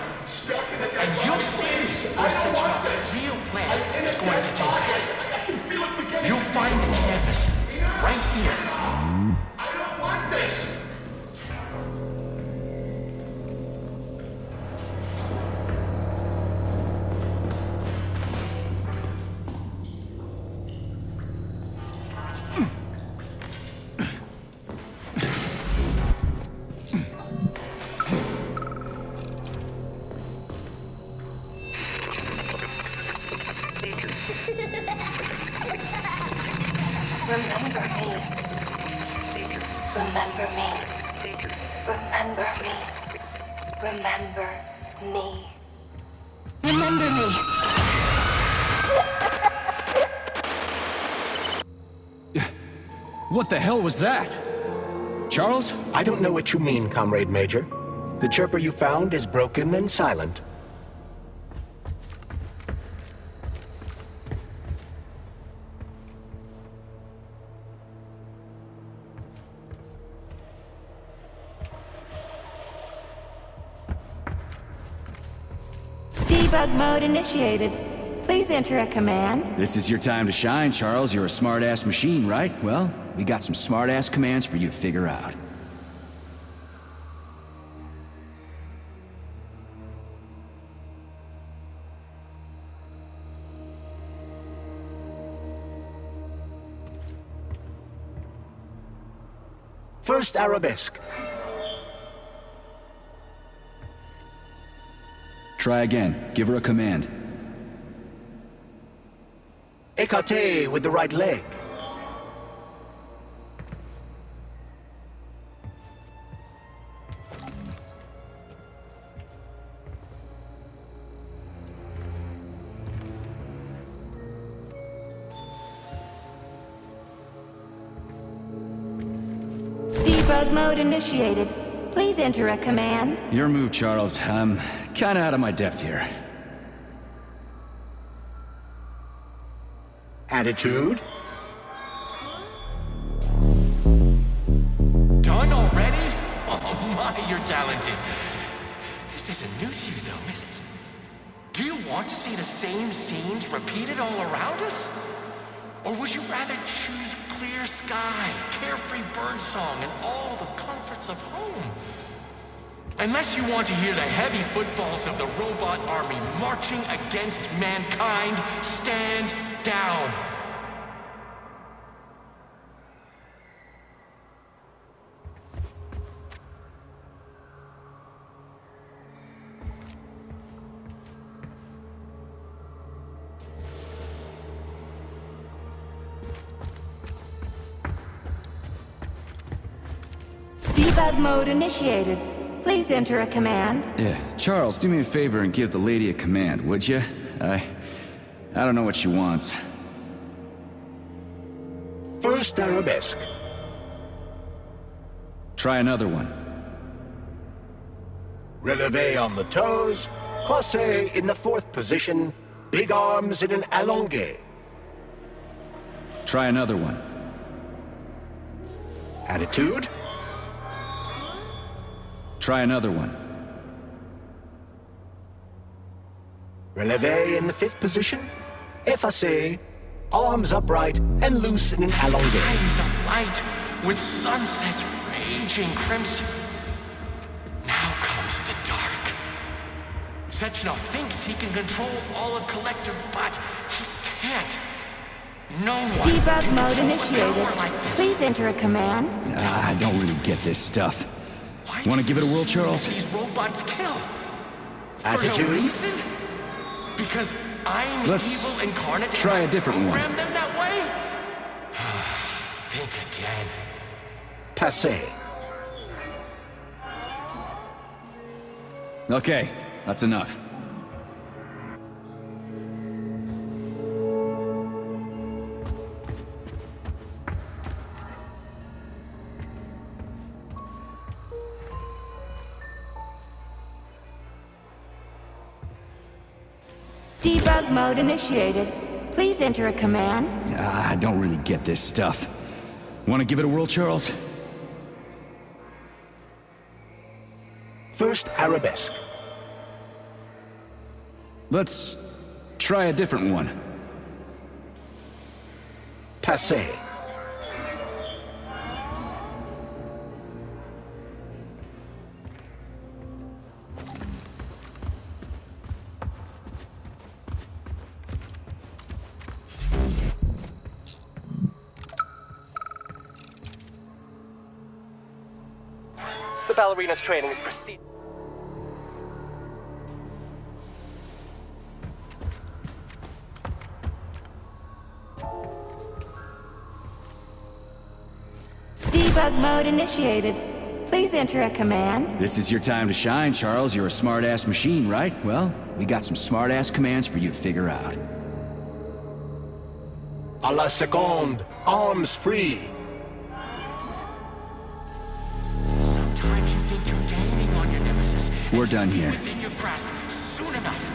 And you'll see where Sechenov's real plan is going to take us. You'll find the canvas right here. I don't want this! Remember me. Remember me. Remember me. Remember me. Remember me. What the hell was that? Charles? I don't know what you mean, Comrade Major. The chirper you found is broken and silent. Debug mode initiated. Please enter a command. This is your time to shine, Charles. You're a smart-ass machine, right? Well, we got some smart-ass commands for you to figure out. First arabesque. Try again. Give her a command. Écarté with the right leg. Debug mode initiated. Please enter a command. Your move, Charles. I'm kinda out of my depth here. Attitude. Done already? Oh my, you're talented. This isn't new to you though, is it? Do you want to see the same scenes repeated all around us? Or would you rather choose clear sky, carefree birdsong, and all the comforts of home? Unless you want to hear the heavy footfalls of the robot army marching against mankind, stand down. Debug mode initiated. Please enter a command. Yeah, Charles, do me a favor and give the lady a command, would you? I don't know what she wants. First arabesque. Try another one. Releve on the toes. Croisé in the fourth position. Big arms in an allongé. Try another one. Attitude. Try another one. Releve in the fifth position. Effacé. Arms upright and loose in an allongé. Eyes alight with sunsets raging crimson. Now comes the dark. Sechenov thinks he can control all of Collective, but he can't. No one Debug can mode control initiated. power like this. Please enter a command. I don't really get this stuff. Want to give it a whirl, Charles? These robots kill. Attitude. For no reason? Because I'm Let's evil incarnate. try and a different one. program them that way? Think again. Passé. Okay, that's enough. Debug mode initiated. Please enter a command. I don't really get this stuff. Want to give it a whirl, Charles? First arabesque. Let's try a different one. Passé. The ballerina's training is proceeding. Debug mode initiated. Please enter a command. This is your time to shine, Charles. You're a smart-ass machine, right? Well, we got some smart-ass commands for you to figure out. A la seconde. Arms free. Sometimes you think you're gaining on your nemesis. We're done here. Within your grasp soon enough.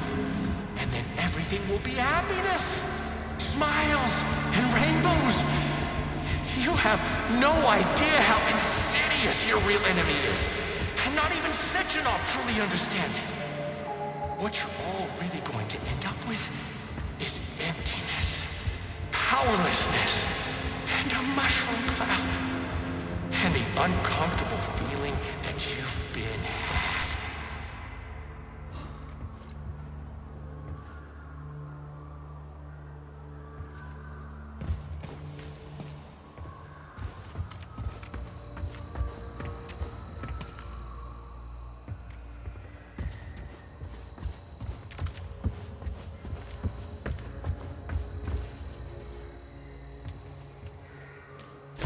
And then everything will be happiness. Smiles and rainbows. You have no idea how insidious your real enemy is. And not even Sechenov truly understands it. What you're all really going to end up with is emptiness, powerlessness, and a mushroom cloud. And the uncomfortable feeling that you've been had.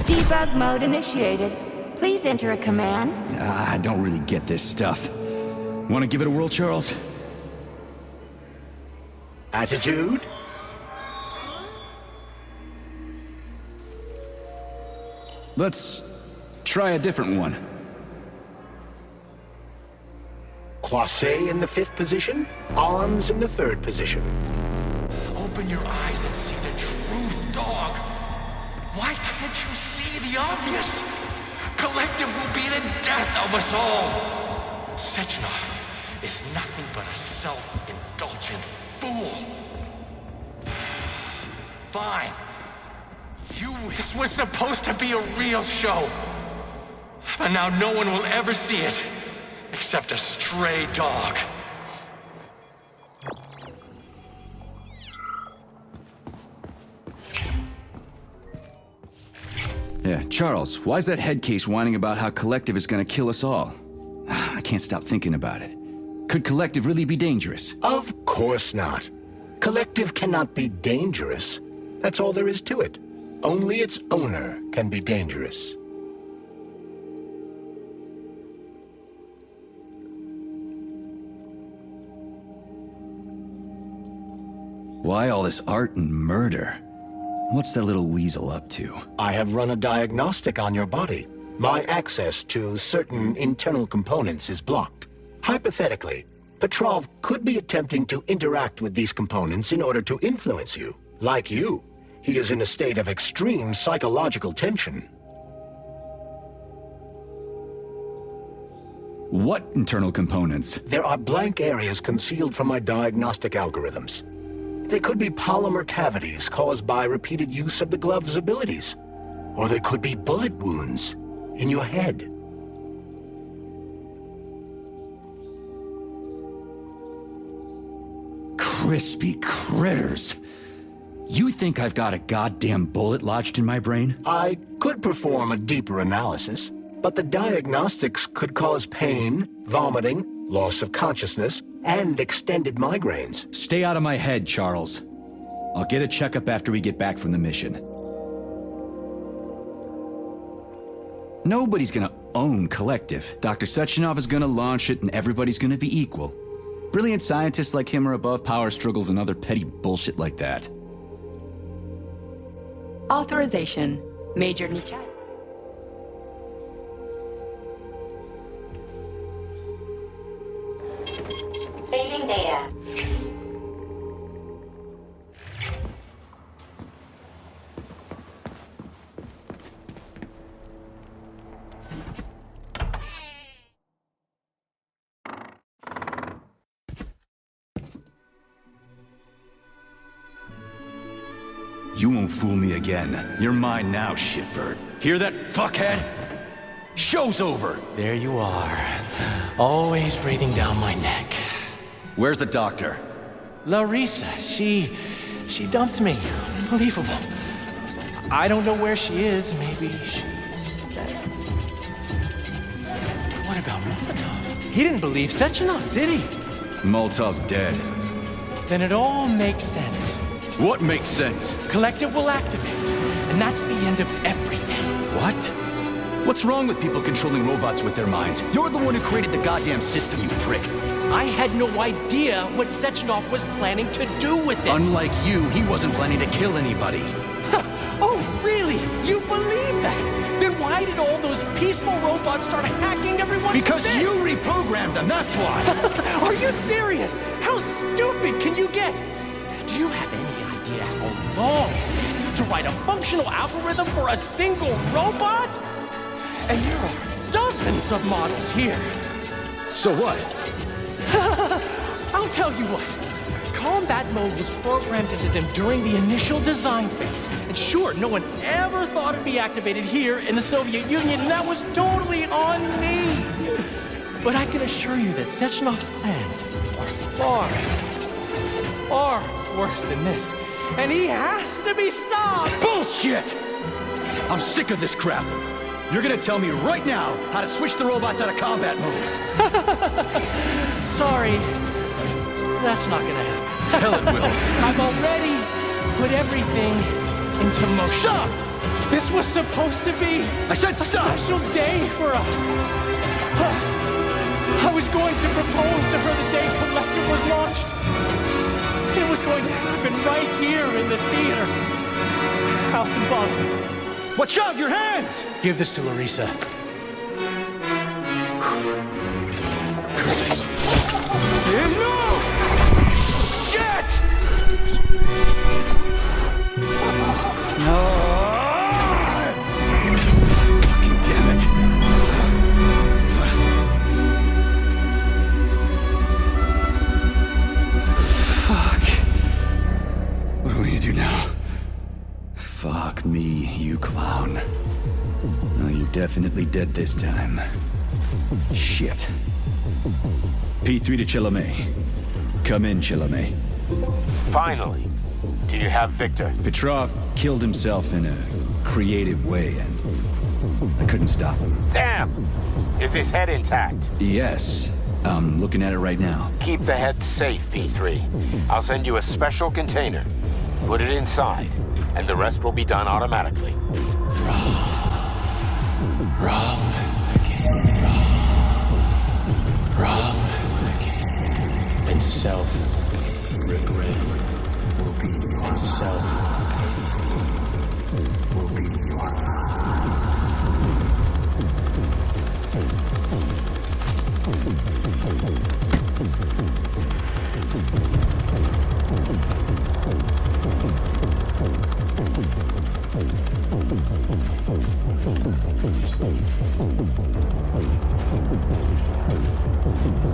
Debug mode initiated. Please enter a command. I don't really get this stuff. Want to give it a whirl, Charles? Attitude. Let's try a different one. Croisé in the 5th position. Arms in the 3rd position. Open your eyes and see the truth, dog. Why can't you see the obvious? Collective will be the death of us all. Sechenov is nothing but a self-indulgent fool. Fine. This was supposed to be a real show. But now no one will ever see it, except a stray dog. Yeah, Charles, why's that head case whining about how Collective is gonna kill us all? I can't stop thinking about it. Could Collective really be dangerous? Of course not. Collective cannot be dangerous. That's all there is to it. Only its owner can be dangerous. Why all this art and murder? What's that little weasel up to? I have run a diagnostic on your body. My access to certain internal components is blocked. Hypothetically, Petrov could be attempting to interact with these components in order to influence you. Like you, he is in a state of extreme psychological tension. What internal components? There are blank areas concealed from my diagnostic algorithms. They could be polymer cavities caused by repeated use of the glove's abilities. Or they could be bullet wounds in your head. Crispy critters! You think I've got a goddamn bullet lodged in my brain? I could perform a deeper analysis, but the diagnostics could cause pain, vomiting, loss of consciousness, and extended migraines. Stay out of my head, Charles. I'll get a checkup after we get back from the mission. Nobody's gonna own Collective. Dr. Sechenov is gonna launch it and everybody's gonna be equal. Brilliant scientists like him are above power struggles and other petty bullshit like that. Authorization. Major Nichai. Saving data. You won't fool me again. You're mine now, shitbird. Hear that, fuckhead? Show's over! There you are. Always breathing down my neck. Where's the doctor? Larissa, she dumped me. Unbelievable. I don't know where she is. Maybe she's dead. What about Molotov? He didn't believe Sechenov, did he? Molotov's dead. Then it all makes sense. What makes sense? Collective will activate, and that's the end of everything. What? What's wrong with people controlling robots with their minds? You're the one who created the goddamn system, you prick. I had no idea what Sechenov was planning to do with it. Unlike you, he wasn't planning to kill anybody. Oh, really? You believe that? Then why did all those peaceful robots start hacking everyone? Because you reprogrammed them, that's why! Are you serious? How stupid can you get? Do you have any idea how long it takes to write a functional algorithm for a single robot? And there are dozens of models here. So what? I'll tell you what. Combat mode was programmed into them during the initial design phase. And sure, no one ever thought it'd be activated here in the Soviet Union, and that was totally on me. But I can assure you that Sechenov's plans are far worse than this. And he has to be stopped! Bullshit! I'm sick of this crap. You're gonna tell me right now how to switch the robots out of combat mode. Sorry. That's not gonna happen. Hell it will. I've already put everything into motion. Stop! This was supposed to be I said stop! A special day for us. I was going to propose to her the day Collective was launched. It was going to happen right here in the theater. How symbolic. Watch out, your hands! Give this to Larissa. No! Shit! Fucking damn it. Fuck. What are we gonna do now? Fuck me, you clown. Oh, you're definitely dead this time. Shit. P3 to Chalamet. Come in, Chalamet. Finally. Do you have Victor? Petrov killed himself in a creative way, and I couldn't stop him. Damn! Is his head intact? Yes. I'm looking at it right now. Keep the head safe, P3. I'll send you a special container. Put it inside, and the rest will be done automatically. Wrong again. And self-regret will be your. And self will be your.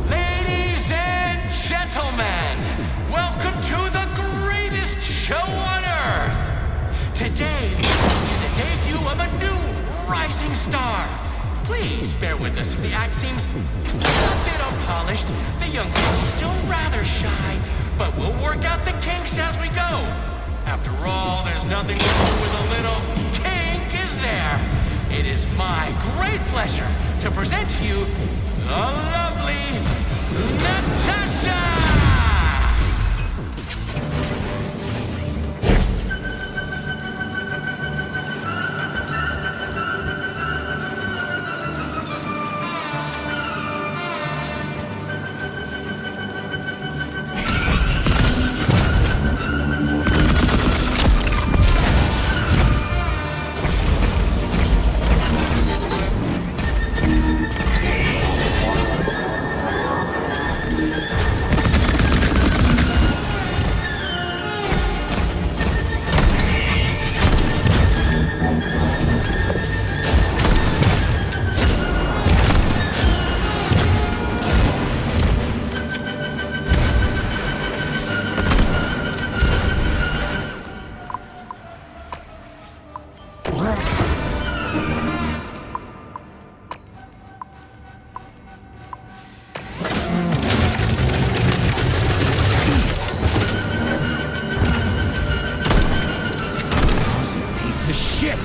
Ladies and gentlemen, welcome to the greatest show on Earth. Today, we bring you the debut of a new rising star. Please bear with us if the act seems a bit unpolished. The young lady's still rather shy, but we'll work out the kinks as we go. After all, there's nothing wrong with a little kink, is there? It is my great pleasure to present to you the lovely Natasha! piece of shit!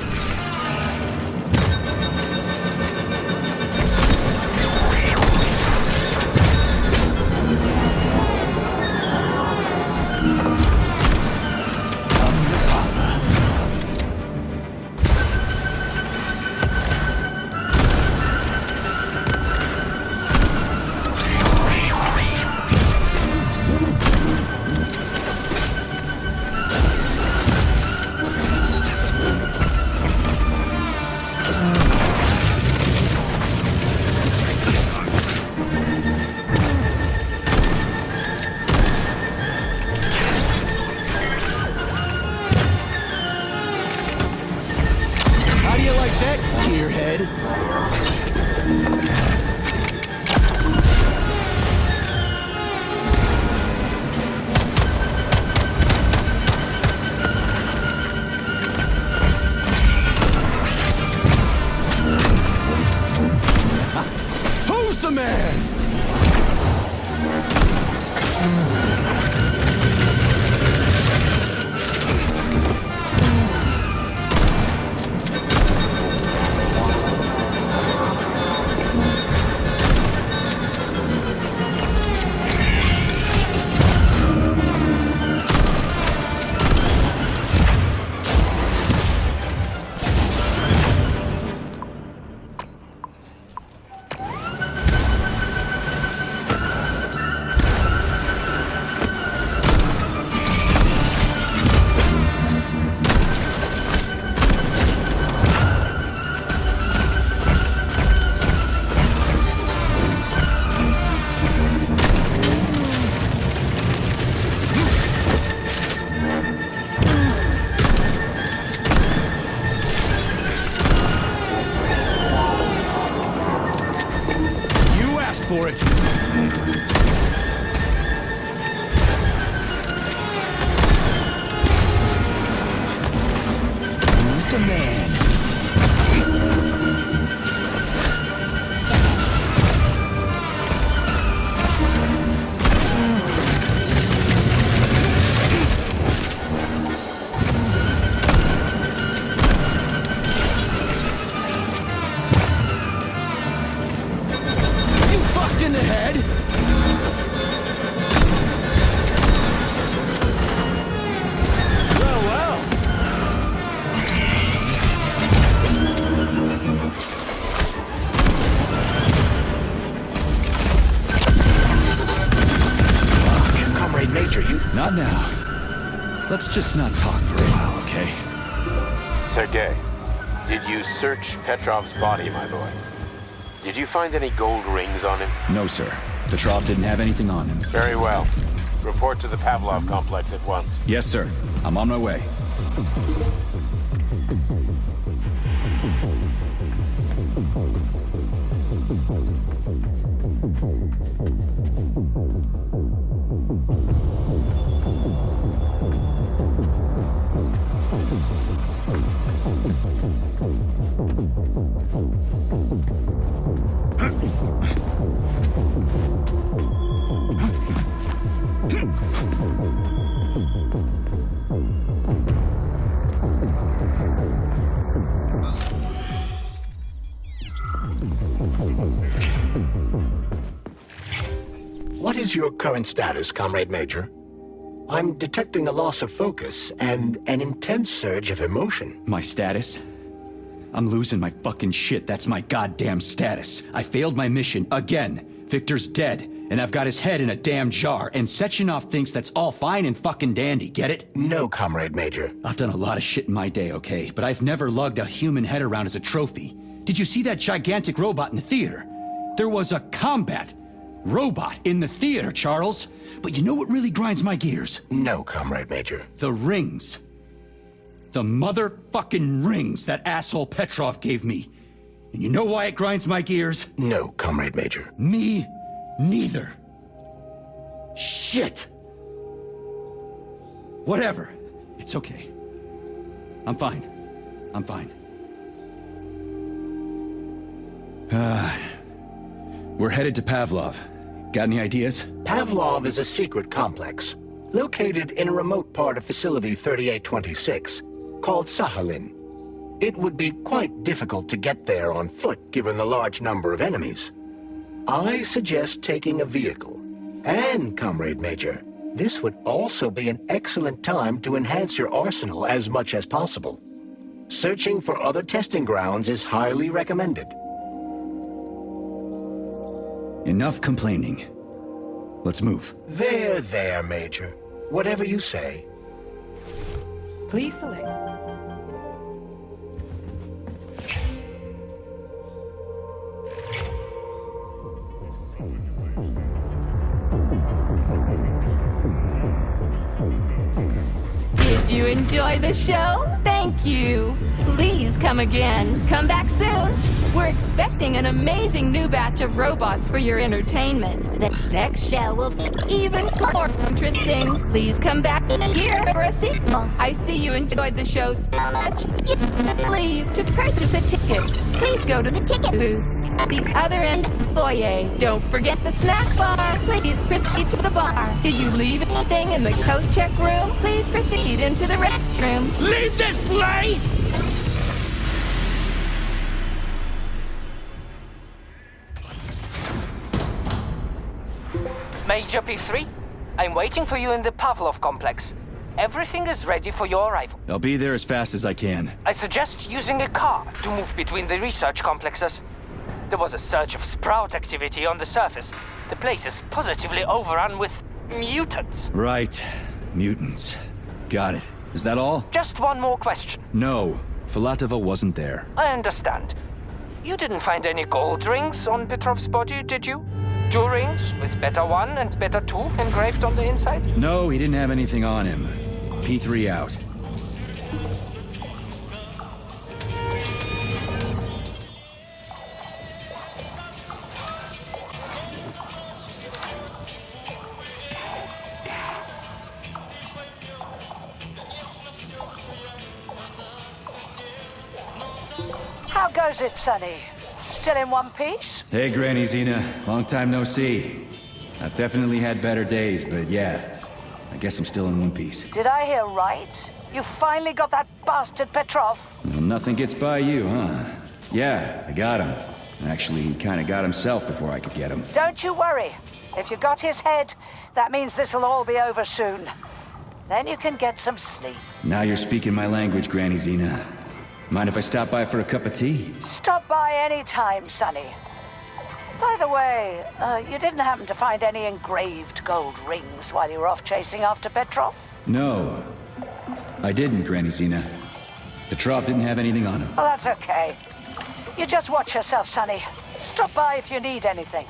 For it. Who's the man? In the head? Well, well. Fuck, Comrade Major, you... Not now. Let's just not talk for a while, okay? Sergei, did you search Petrov's body, my boy? Did you find any gold rings on him? No, sir. Petrov didn't have anything on him. Very well. Report to the Pavlov complex at once. Yes, sir. I'm on my way. What is your current status, Comrade Major? I'm detecting a loss of focus and an intense surge of emotion. My status? I'm losing my fucking shit. That's my goddamn status. I failed my mission again. Victor's dead, and I've got his head in a damn jar, and Sechenov thinks that's all fine and fucking dandy, get it? No, Comrade Major. I've done a lot of shit in my day, okay? But I've never lugged a human head around as a trophy. Did you see that gigantic robot in the theater? There was a combat robot in the theater, Charles. But you know what really grinds my gears? No, Comrade Major. The rings. The motherfucking rings that asshole Petrov gave me. And you know why it grinds my gears? No, Comrade Major. Me neither. Shit. Whatever. It's okay. I'm fine. I'm fine. We're headed to Pavlov. Got any ideas? Pavlov is a secret complex, located in a remote part of Facility 3826, called Sakhalin. It would be quite difficult to get there on foot given the large number of enemies. I suggest taking a vehicle. And, Comrade Major, this would also be an excellent time to enhance your arsenal as much as possible. Searching for other testing grounds is highly recommended. Enough complaining. Let's move. There, Major. Whatever you say. Please select. Did you enjoy the show? Thank you. Please come again. Come back soon. We're expecting an amazing new batch of robots for your entertainment. The next show will be even more interesting. Please come back here for a sequel. I see you enjoyed the show so much. You leave to purchase a ticket. Please go to the ticket booth at the other end of the foyer. Don't forget the snack bar. Please proceed to the bar. Did you leave anything in the coat check room? Please proceed into the restroom. Leave this place! Major P3, I'm waiting for you in the Pavlov complex. Everything is ready for your arrival. I'll be there as fast as I can. I suggest using a car to move between the research complexes. There was a surge of sprout activity on the surface. The place is positively overrun with mutants. Right. Mutants. Got it. Is that all? Just one more question. No. Filatova wasn't there. I understand. You didn't find any gold rings on Petrov's body, did you? 2 rings with Beta 1 and Beta 2 engraved on the inside? No, he didn't have anything on him. P3 out. How goes it, Sonny? Still in one piece? Hey, Granny Xena. Long time no see. I've definitely had better days, but yeah. I guess I'm still in one piece. Did I hear right? You finally got that bastard Petrov? Well, nothing gets by you, huh? Yeah, I got him. Actually, he kinda got himself before I could get him. Don't you worry. If you got his head, that means this'll all be over soon. Then you can get some sleep. Now you're speaking my language, Granny Xena. Mind if I stop by for a cup of tea? Stop by any time, Sonny. By the way, you didn't happen to find any engraved gold rings while you were off chasing after Petrov? No. I didn't, Granny Xena. Petrov didn't have anything on him. Oh, that's okay. You just watch yourself, Sonny. Stop by if you need anything.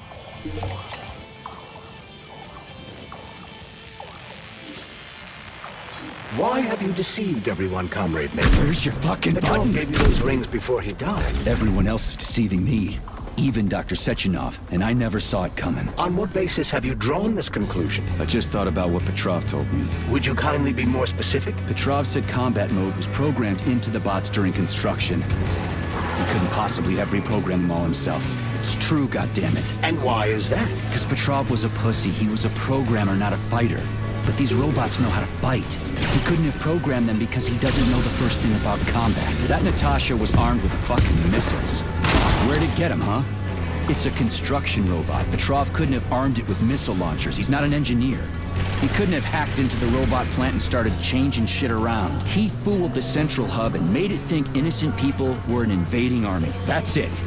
Why have you deceived everyone, Comrade Major? Where's your fucking Petrov button? gave you those rings before he died. Everyone else is deceiving me. Even Dr. Sechenov, and I never saw it coming. On what basis have you drawn this conclusion? I just thought about what Petrov told me. Would you kindly be more specific? Petrov said combat mode was programmed into the bots during construction. He couldn't possibly have reprogrammed them all himself. It's true, goddammit. And why is that? Because Petrov was a pussy. He was a programmer, not a fighter. But these robots know how to fight. He couldn't have programmed them because he doesn't know the first thing about combat. That Natasha was armed with fucking missiles. Where'd it get him, huh? It's a construction robot. Petrov couldn't have armed it with missile launchers. He's not an engineer. He couldn't have hacked into the robot plant and started changing shit around. He fooled the central hub and made it think innocent people were an invading army. That's it.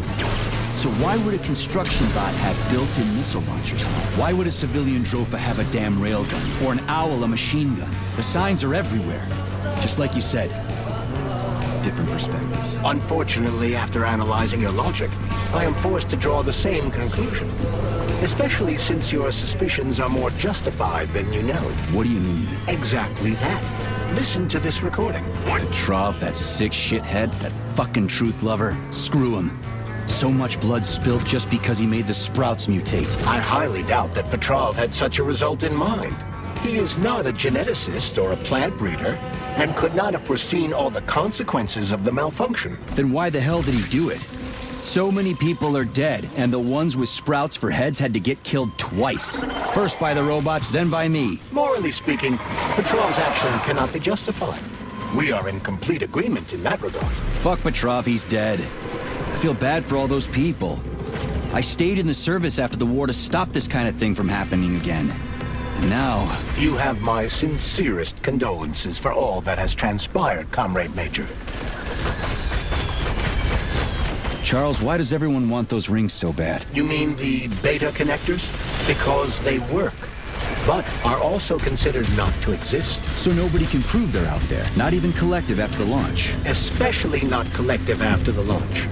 So why would a construction bot have built-in missile launchers? Why would a civilian Drofa have a damn railgun? Or an owl a machine gun? The signs are everywhere. Just like you said. Different perspectives. Unfortunately, after analyzing your logic, I am forced to draw the same conclusion. Especially since your suspicions are more justified than you know. What do you mean? Exactly that. Listen to this recording. Petrov, that sick shithead, that fucking truth lover. Screw him. So much blood spilled just because he made the sprouts mutate. I highly doubt that Petrov had such a result in mind. He is not a geneticist or a plant breeder, and could not have foreseen all the consequences of the malfunction. Then why the hell did he do it? So many people are dead, and the ones with sprouts for heads had to get killed twice. First by the robots, then by me. Morally speaking, Petrov's action cannot be justified. We are in complete agreement in that regard. Fuck Petrov, he's dead. I feel bad for all those people. I stayed in the service after the war to stop this kind of thing from happening again. And now... You have my sincerest condolences for all that has transpired, Comrade Major. Charles, why does everyone want those rings so bad? You mean the beta connectors? Because they work, but are also considered not to exist. So nobody can prove they're out there, not even Collective after the launch. Especially not Collective after the launch.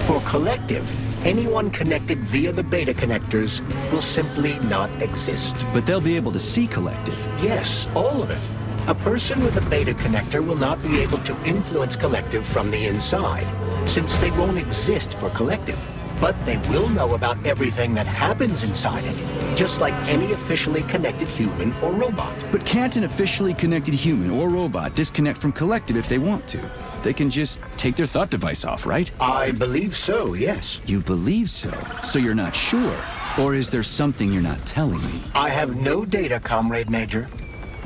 For Collective, anyone connected via the beta connectors will simply not exist. But they'll be able to see Collective. Yes, all of it. A person with a beta connector will not be able to influence Collective from the inside, since they won't exist for Collective. But they will know about everything that happens inside it, just like any officially connected human or robot. But can't an officially connected human or robot disconnect from Collective if they want to? They can just take their thought device off, right? I believe so, yes. You believe so? So you're not sure? Or is there something you're not telling me? I have no data, Comrade Major.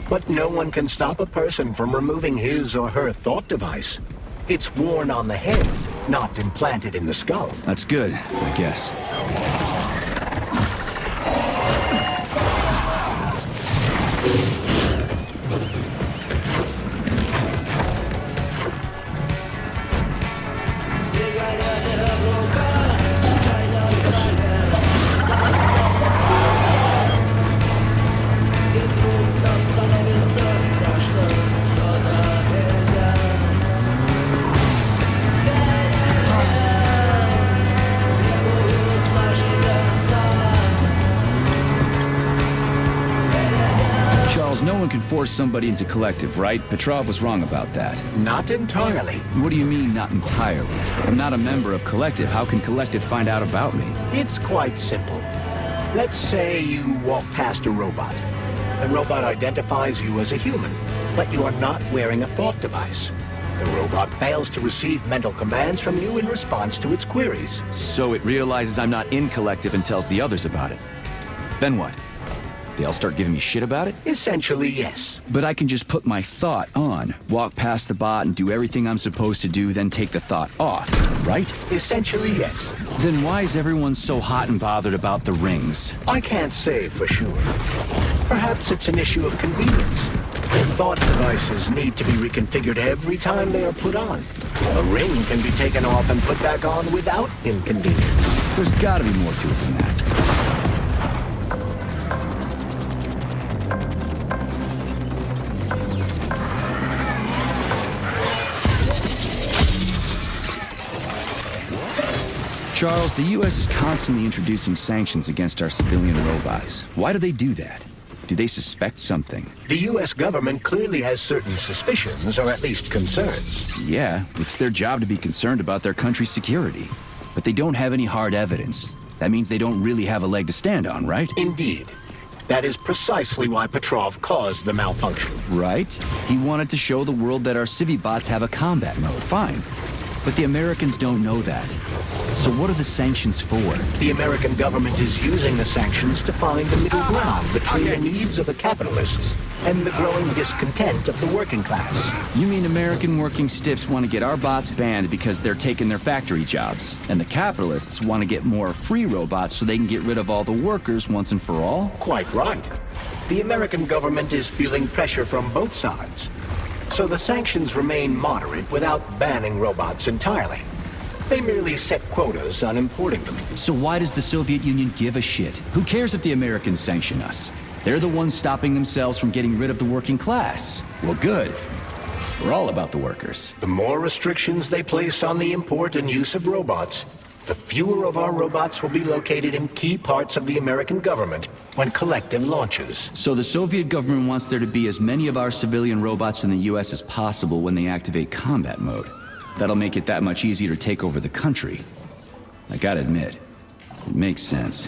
But no one can stop a person from removing his or her thought device. It's worn on the head, not implanted in the skull. That's good, I guess. No one can force somebody into Collective, right? Petrov was wrong about that. Not entirely. What do you mean, not entirely? If I'm not a member of Collective, how can Collective find out about me? It's quite simple. Let's say you walk past a robot. The robot identifies you as a human, but you are not wearing a thought device. The robot fails to receive mental commands from you in response to its queries. So it realizes I'm not in Collective and tells the others about it. Then what? They all start giving me shit about it? Essentially, yes. But I can just put my thought on, walk past the bot and do everything I'm supposed to do, then take the thought off, right? Essentially, yes. Then why is everyone so hot and bothered about the rings? I can't say for sure. Perhaps it's an issue of convenience. Thought devices need to be reconfigured every time they are put on. A ring can be taken off and put back on without inconvenience. There's gotta be more to it than that. Charles, the U.S. is constantly introducing sanctions against our civilian robots. Why do they do that? Do they suspect something? The U.S. government clearly has certain suspicions, or at least concerns. Yeah, it's their job to be concerned about their country's security. But they don't have any hard evidence. That means they don't really have a leg to stand on, right? Indeed. That is precisely why Petrov caused the malfunction. Right. He wanted to show the world that our civi-bots have a combat mode. Fine. But the Americans don't know that. So what are the sanctions for? The American government is using the sanctions to find the middle ground between the needs of the capitalists and the growing discontent of the working class. You mean American working stiffs want to get our bots banned because they're taking their factory jobs, and the capitalists want to get more free robots so they can get rid of all the workers once and for all? Quite right. The American government is feeling pressure from both sides. So the sanctions remain moderate without banning robots entirely. They merely set quotas on importing them. So why does the Soviet Union give a shit? Who cares if the Americans sanction us? They're the ones stopping themselves from getting rid of the working class. Well, good. We're all about the workers. The more restrictions they place on the import and use of robots, the fewer of our robots will be located in key parts of the American government when Collective launches. So the Soviet government wants there to be as many of our civilian robots in the US as possible when they activate combat mode. That'll make it that much easier to take over the country. I gotta admit, it makes sense.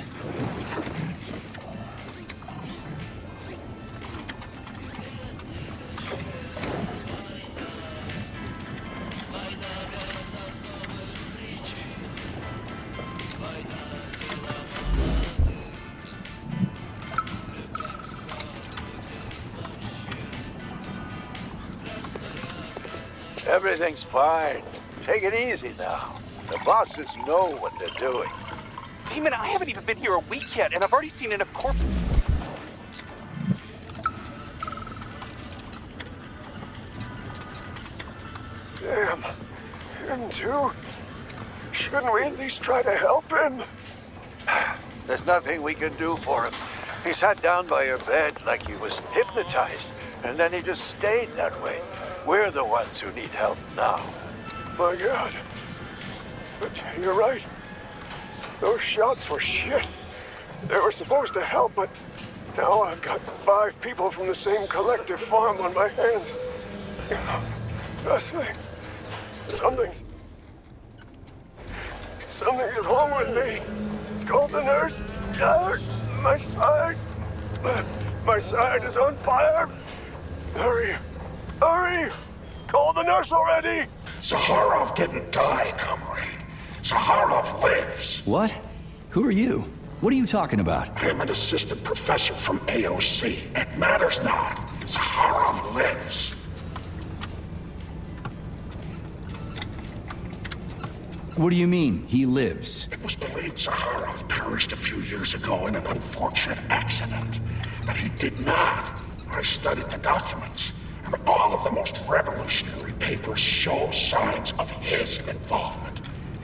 Everything's fine. Take it easy now. The bosses know what they're doing. Demon, I haven't even been here a week yet, and I've already seen enough corpses. Damn. Him too? Shouldn't we at least try to help him? There's nothing we can do for him. He sat down by your bed like he was hypnotized, and then he just stayed that way. We're the ones who need help now. My God. But you're right. Those shots were shit. They were supposed to help, but now I've got 5 people from the same collective farm on my hands. Trust me. Something is wrong with me. Call the nurse. My side. My side is on fire. Hurry. Call the nurse already. Zaharov didn't die, comrade. Zaharov lives. What? Who are you? What are you talking about? I'm an assistant professor from AOC. It matters not. Zaharov lives. What do you mean, he lives? It was believed Zaharov perished a few years ago in an unfortunate accident. But he did not. I studied the documents, and all of the most revolutionary papers show signs of his involvement.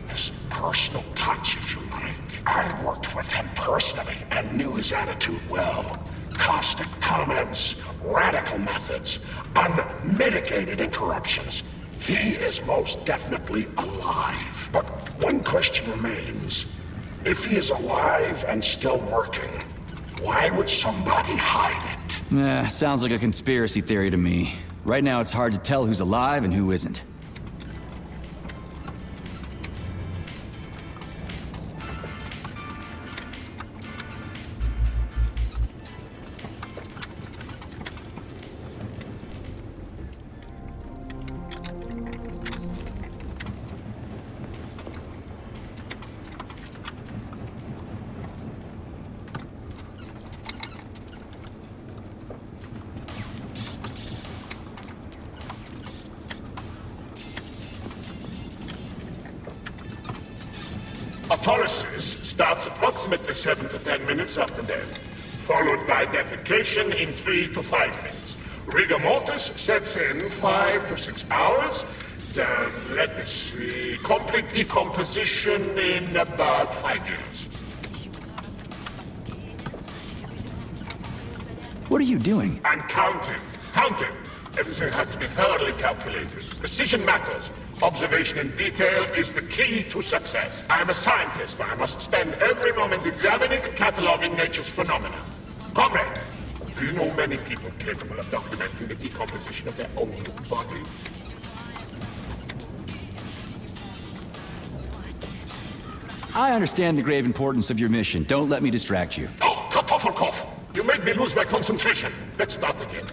His personal touch, if you like. I worked with him personally and knew his attitude well. Caustic comments, radical methods, unmitigated interruptions. He is most definitely alive. But one question remains. If he is alive and still working, why would somebody hide it? Sounds like a conspiracy theory to me. Right now it's hard to tell who's alive and who isn't. Autolysis starts approximately 7 to 10 minutes after death, followed by defecation in 3 to 5 minutes. Rigor mortis sets in 5 to 6 hours. Then, let me see, complete decomposition in about 5 years. What are you doing? I'm counting. Everything has to be thoroughly calculated. Precision matters. Observation in detail is the key to success. I'm a scientist. I must spend every moment examining and cataloging nature's phenomena. Comrade, do you know many people capable of documenting the decomposition of their own body? I understand the grave importance of your mission. Don't let me distract you. Oh, Kartoffelkopf! You made me lose my concentration. Let's start again.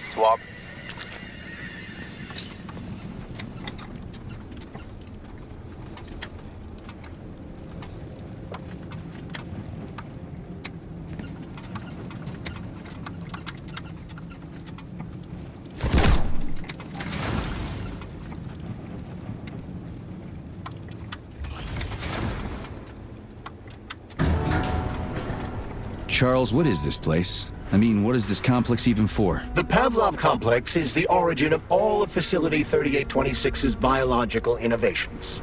Swap. Charles, what is this place? I mean, what is this complex even for? The Pavlov complex is the origin of all of Facility 3826's biological innovations.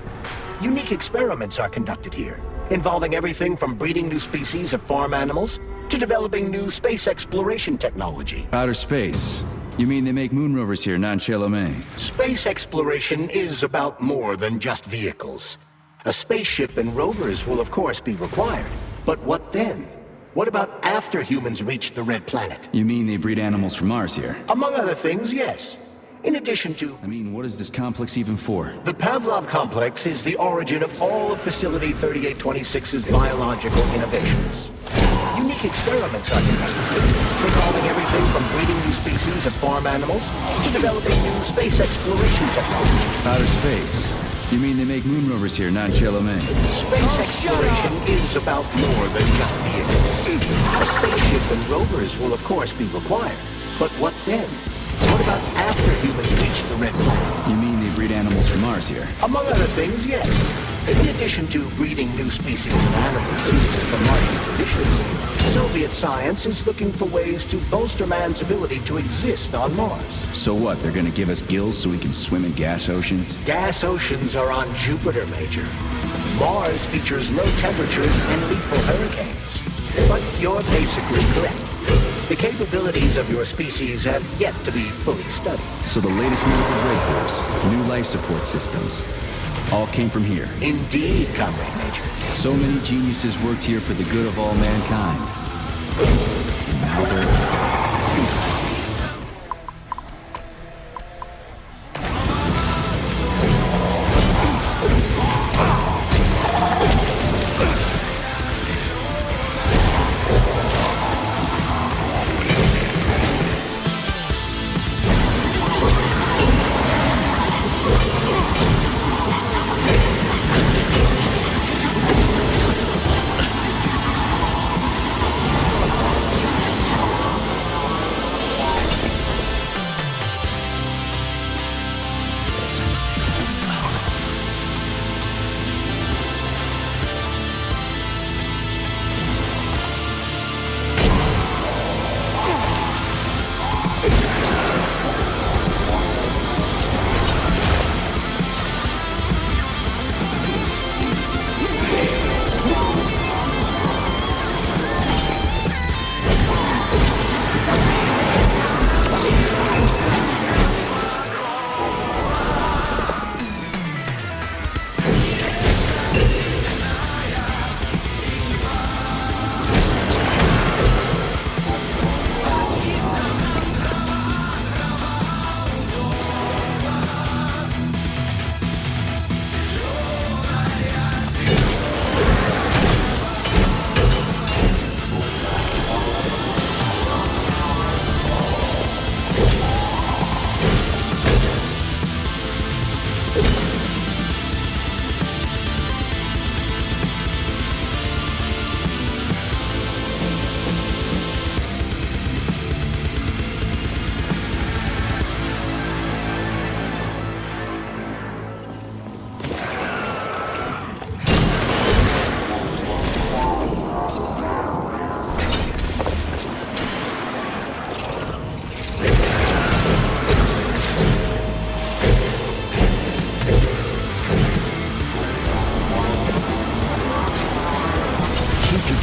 Unique experiments are conducted here, involving everything from breeding new species of farm animals to developing new space exploration technology. Outer space? You mean they make moon rovers here, not in Chelomey? Space exploration is about more than just vehicles. A spaceship and rovers will of course be required, but what then? What about after humans reach the Red Planet? You mean they breed animals from Mars here? Among other things, yes. In addition to... I mean, what is this complex even for? The Pavlov complex is the origin of all of Facility 3826's biological innovations. Unique experiments are conducted, involving species of farm animals to developing new space exploration technology. Outer space? You mean they make moon rovers here, not Chalamet? Space exploration is about more than just vehicles. A spaceship and rovers will of course be required. But what then? What about after humans reach the Red Planet? You mean they breed animals from Mars here? Among other things, yes. In addition to breeding new species of animals suitable for Martian conditions, Soviet science is looking for ways to bolster man's ability to exist on Mars. So what, they're gonna give us gills so we can swim in gas oceans? Gas oceans are on Jupiter, Major. Mars features low temperatures and lethal hurricanes. But you're basically correct. The capabilities of your species have yet to be fully studied. So the latest medical breakthroughs, new life support systems, all came from here. Indeed, Comrade Major. So many geniuses worked here for the good of all mankind. Now they're...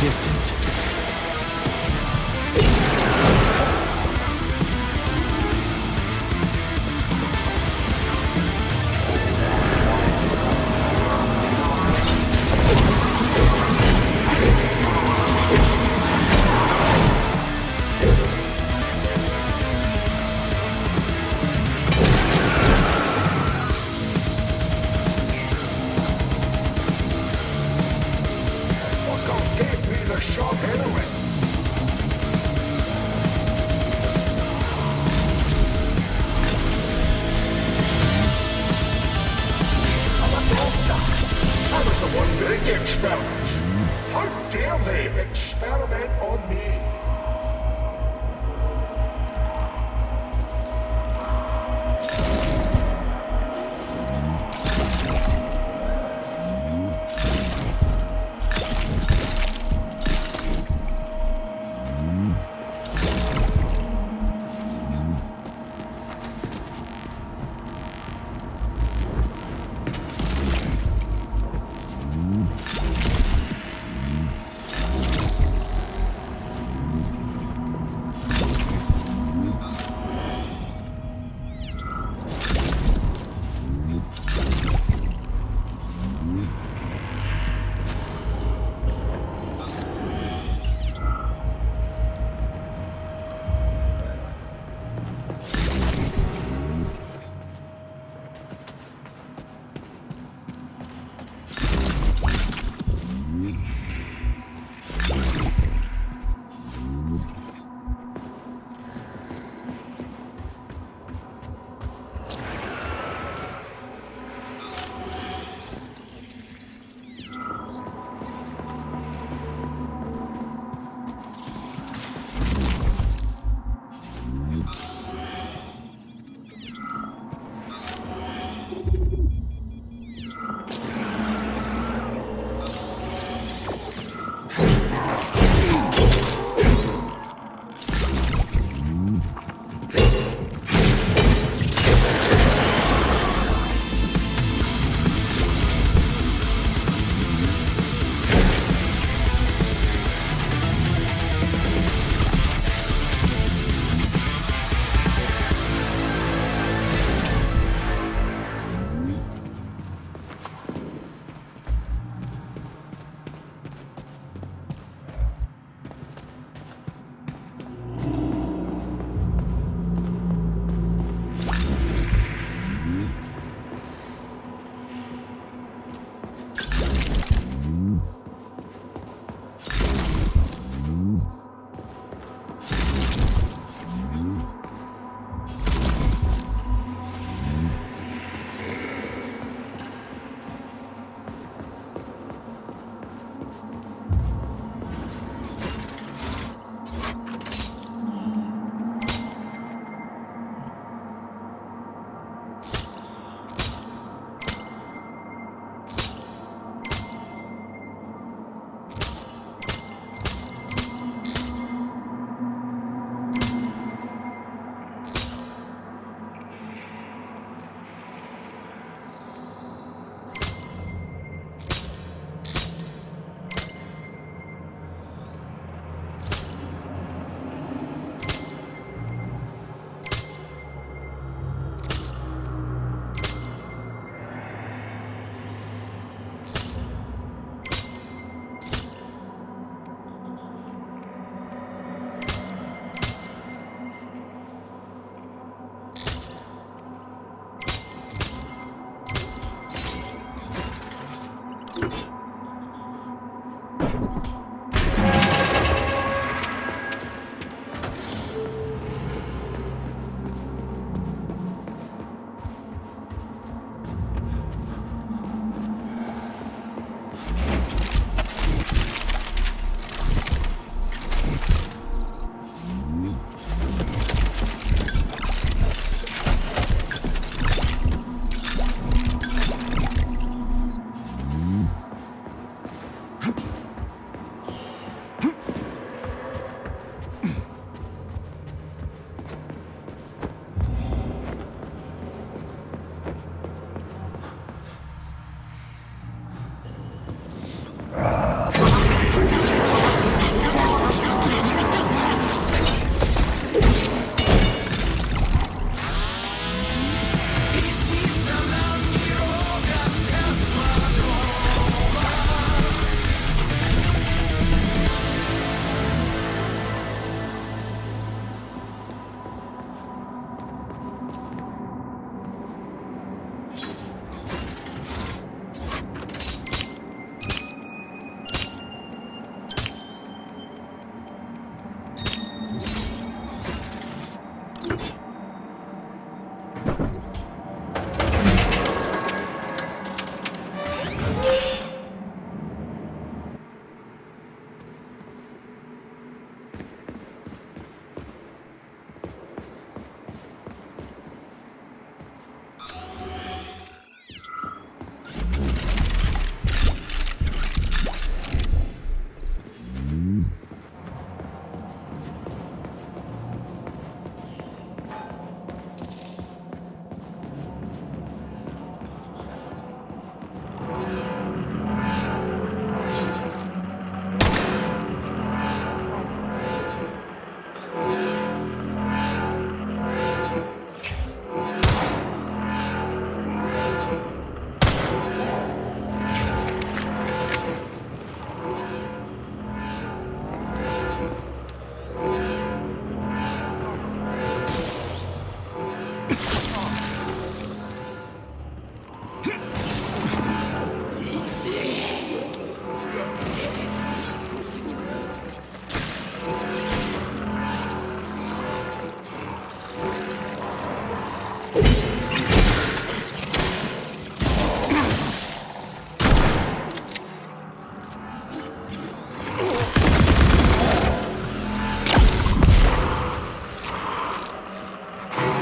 distance.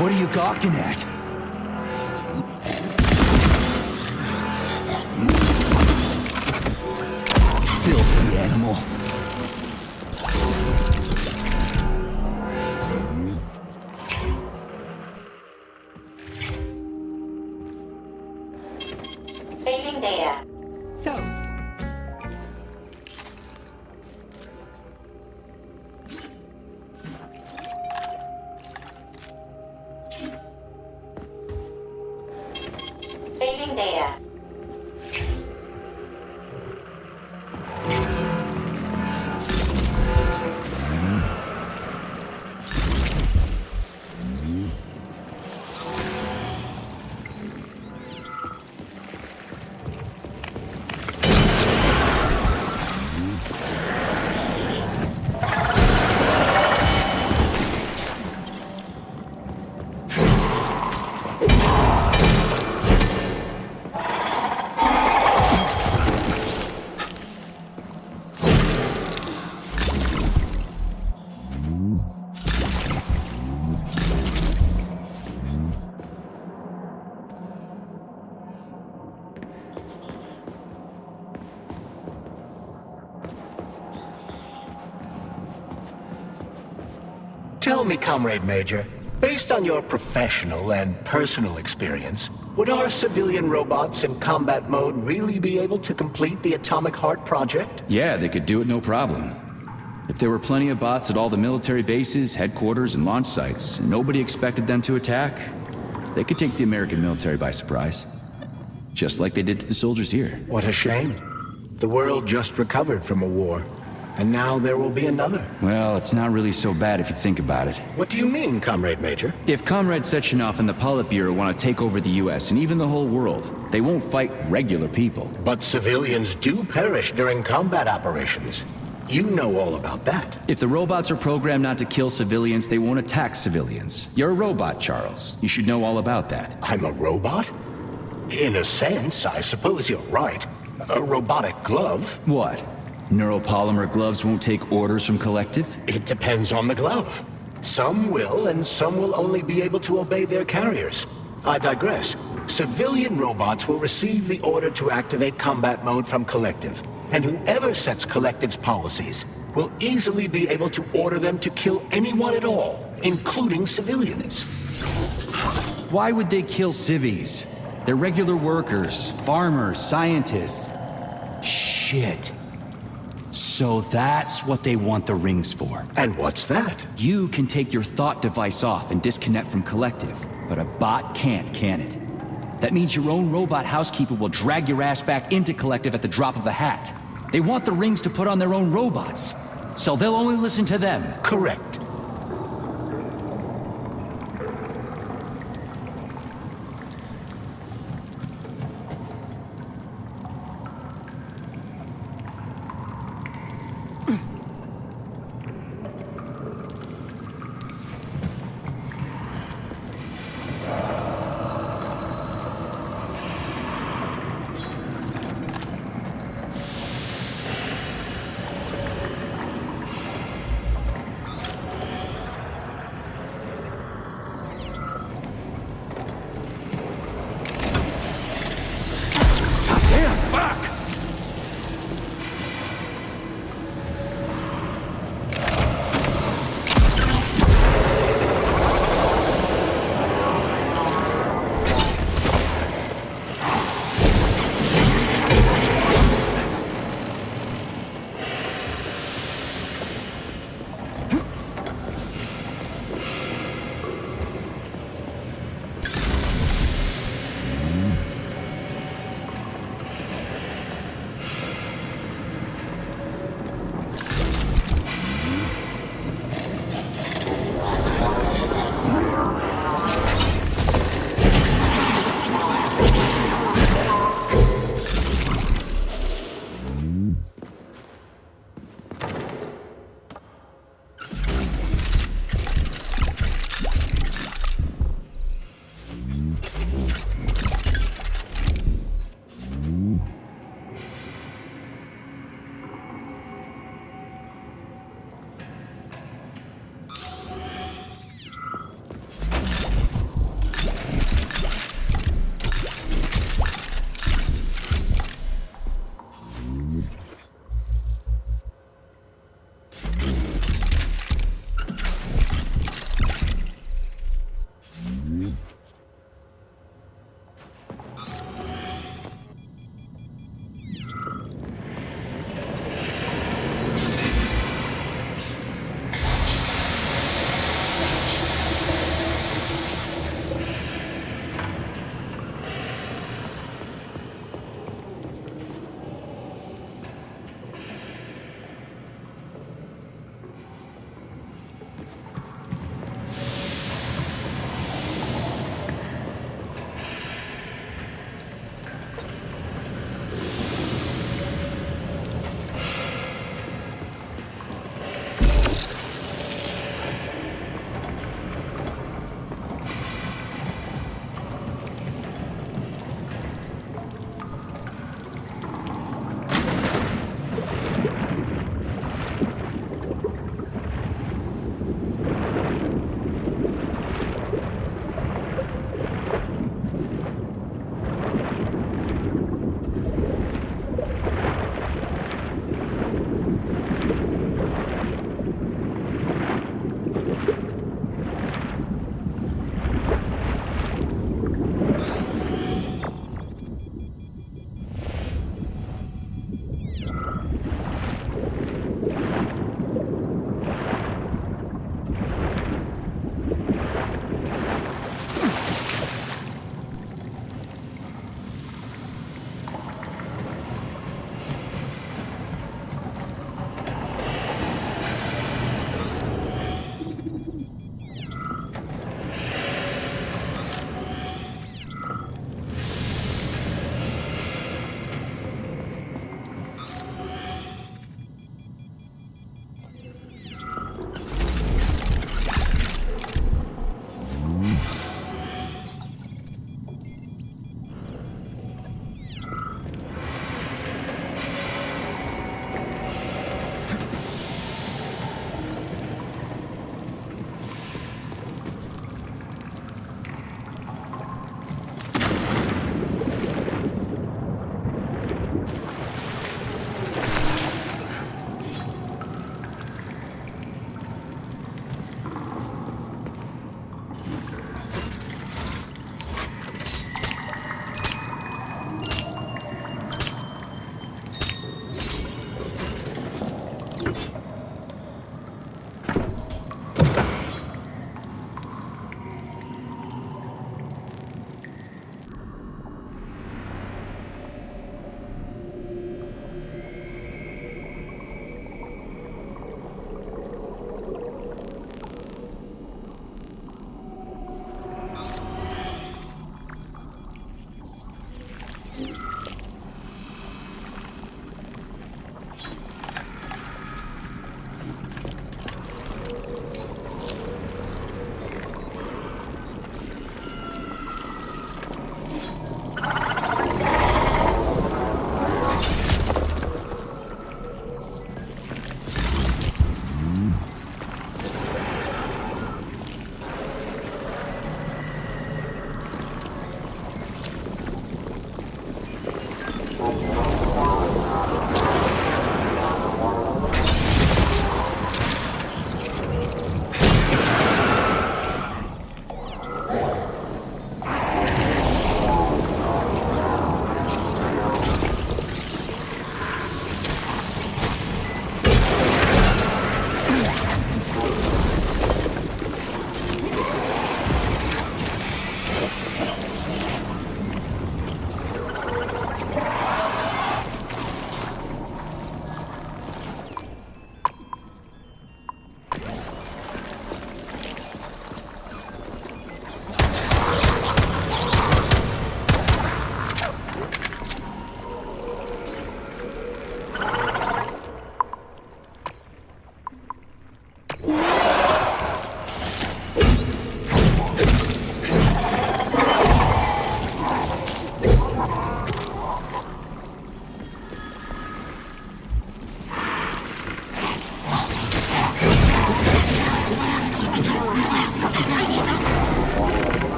What are you gawking at? Filthy animal. Saving data. So, Saving data. Tell me, Comrade Major, based on your professional and personal experience, would our civilian robots in combat mode really be able to complete the Atomic Heart project? Yeah, they could do it no problem. If there were plenty of bots at all the military bases, headquarters, and launch sites, and nobody expected them to attack, they could take the American military by surprise. Just like they did to the soldiers here. What a shame. The world just recovered from a war, and now there will be another. Well, it's not really so bad if you think about it. What do you mean, Comrade Major? If Comrade Sechenov and the Politburo want to take over the US and even the whole world, they won't fight regular people. But civilians do perish during combat operations. You know all about that. If the robots are programmed not to kill civilians, they won't attack civilians. You're a robot, Charles. You should know all about that. I'm a robot? In a sense, I suppose you're right. A robotic glove. What? Neuropolymer gloves won't take orders from Collective? It depends on the glove. Some will, and some will only be able to obey their carriers. I digress. Civilian robots will receive the order to activate combat mode from Collective, and whoever sets Collective's policies will easily be able to order them to kill anyone at all, including civilians. Why would they kill civvies? They're regular workers, farmers, scientists. Shit. So that's what they want the rings for. And what's that? You can take your thought device off and disconnect from Collective, but a bot can't, can it? That means your own robot housekeeper will drag your ass back into Collective at the drop of a hat. They want the rings to put on their own robots, so they'll only listen to them. Correct.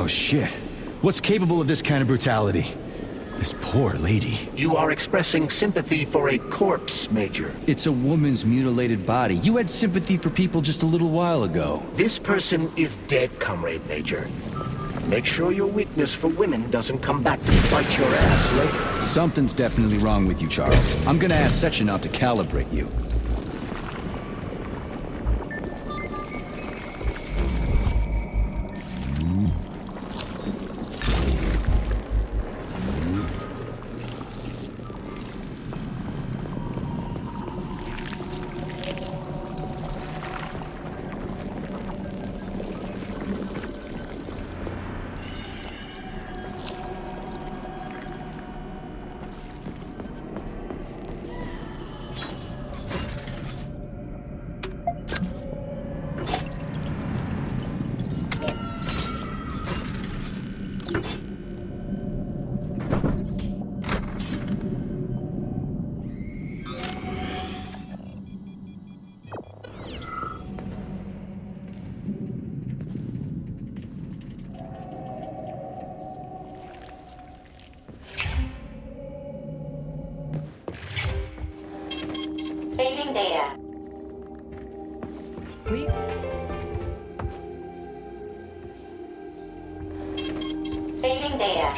Oh shit. What's capable of this kind of brutality? This poor lady. You are expressing sympathy for a corpse, Major. It's a woman's mutilated body. You had sympathy for people just a little while ago. This person is dead, Comrade Major. Make sure your weakness for women doesn't come back to bite your ass later. Something's definitely wrong with you, Charles. I'm gonna ask Sechenov to calibrate you. Saving data. Please. Saving data.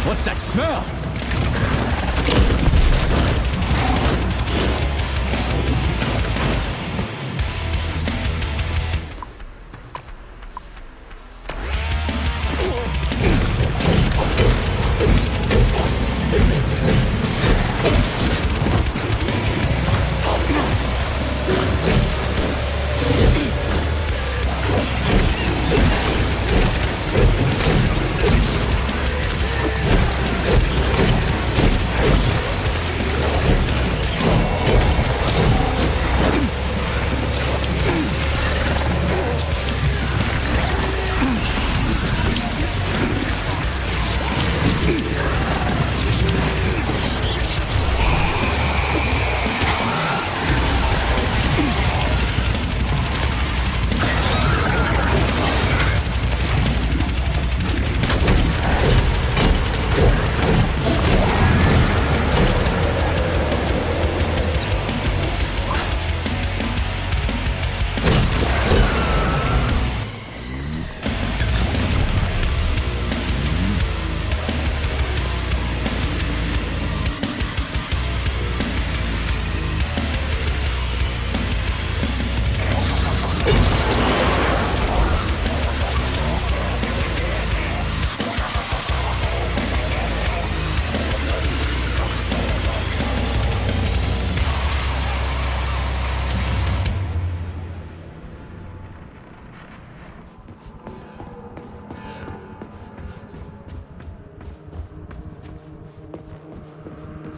What's that smell?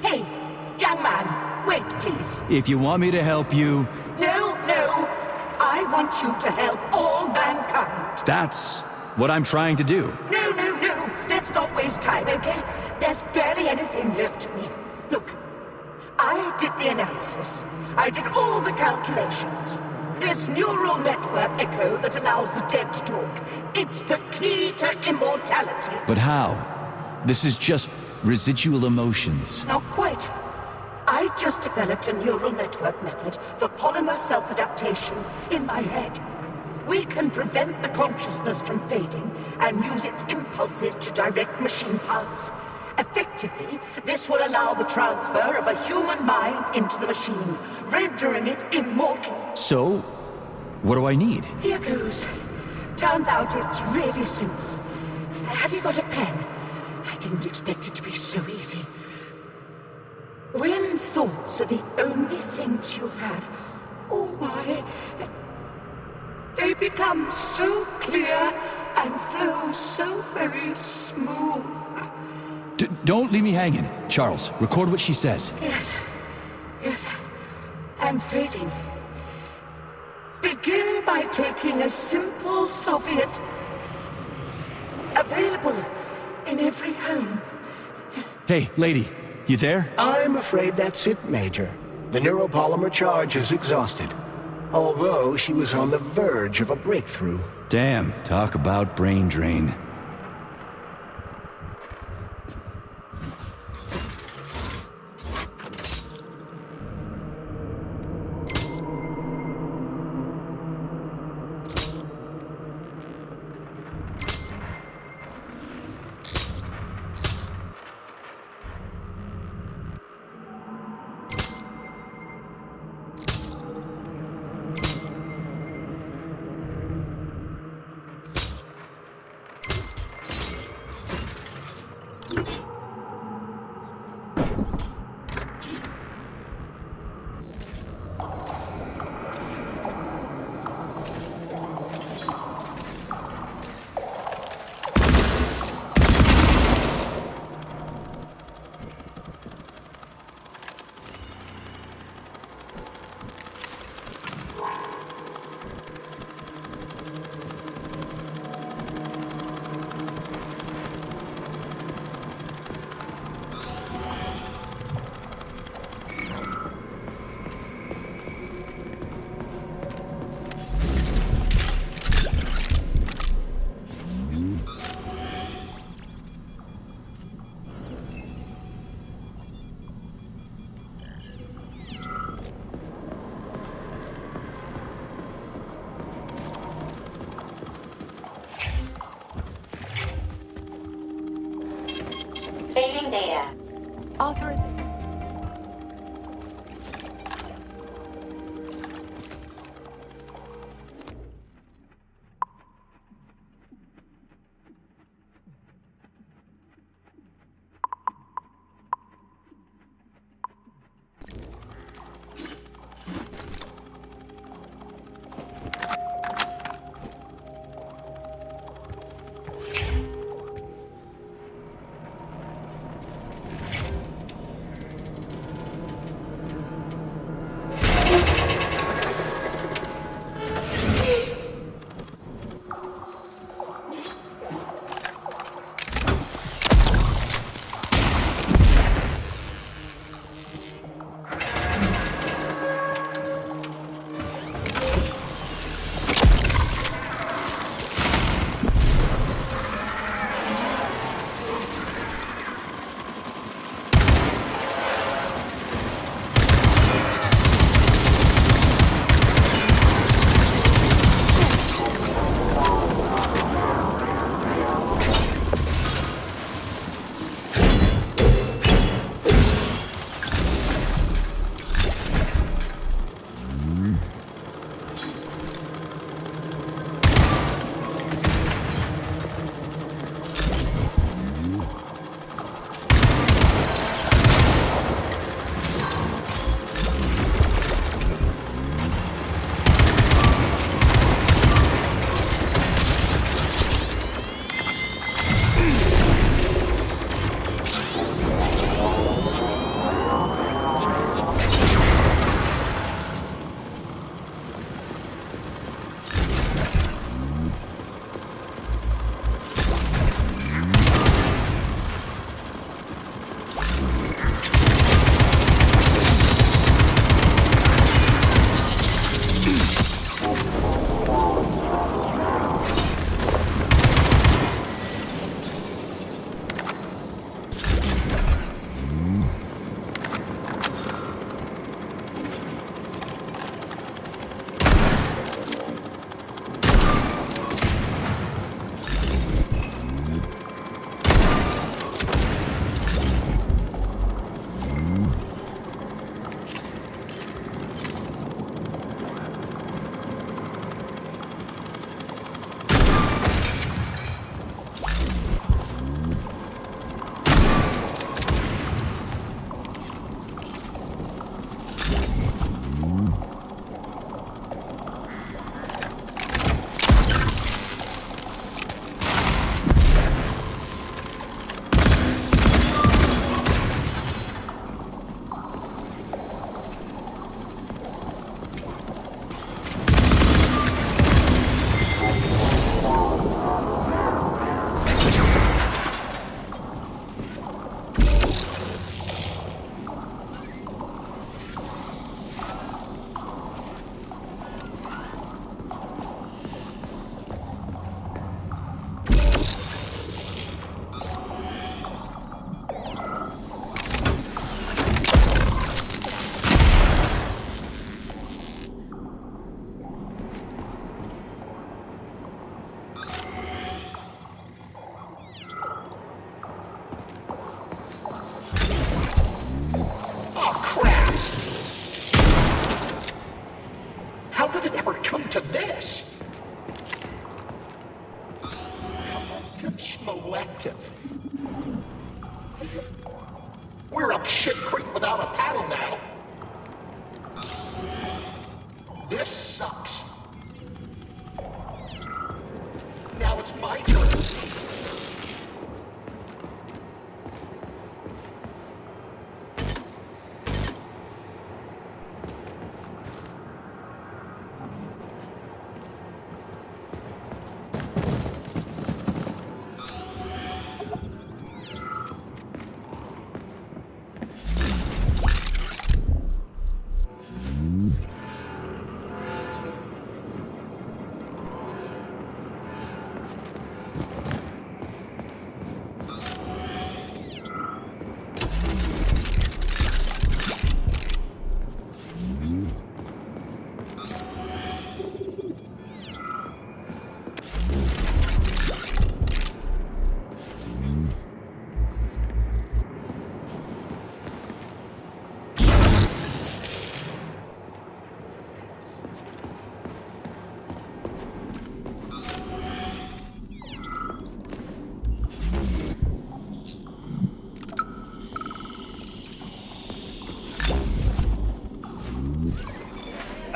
Hey, young man, wait, please. If you want me to help you... No, no. I want you to help all mankind. That's what I'm trying to do. No, no, no. Let's not waste time, okay? There's barely anything left of me. Look, I did the analysis. I did all the calculations. This neural network echo that allows the dead to talk. It's the key to immortality. But how? This is just residual emotions. Not quite. I just developed a neural network method for polymer self-adaptation in my head. We can prevent the consciousness from fading and use its impulses to direct machine parts. Effectively, this will allow the transfer of a human mind into the machine, rendering it immortal. So, what do I need? Here goes. Turns out it's really simple. Have you got a pen? I didn't expect it to be so easy. When thoughts are the only things you have, oh my, they become so clear and flow so very smooth. Don't leave me hanging. Charles, record what she says. Yes, I'm fading. Begin by taking a simple Soviet, available in every home. Hey, lady, you there? I'm afraid that's it, Major. The neuropolymer charge is exhausted. Although she was on the verge of a breakthrough. Damn, talk about brain drain. data. Authorization.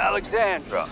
Alexandra.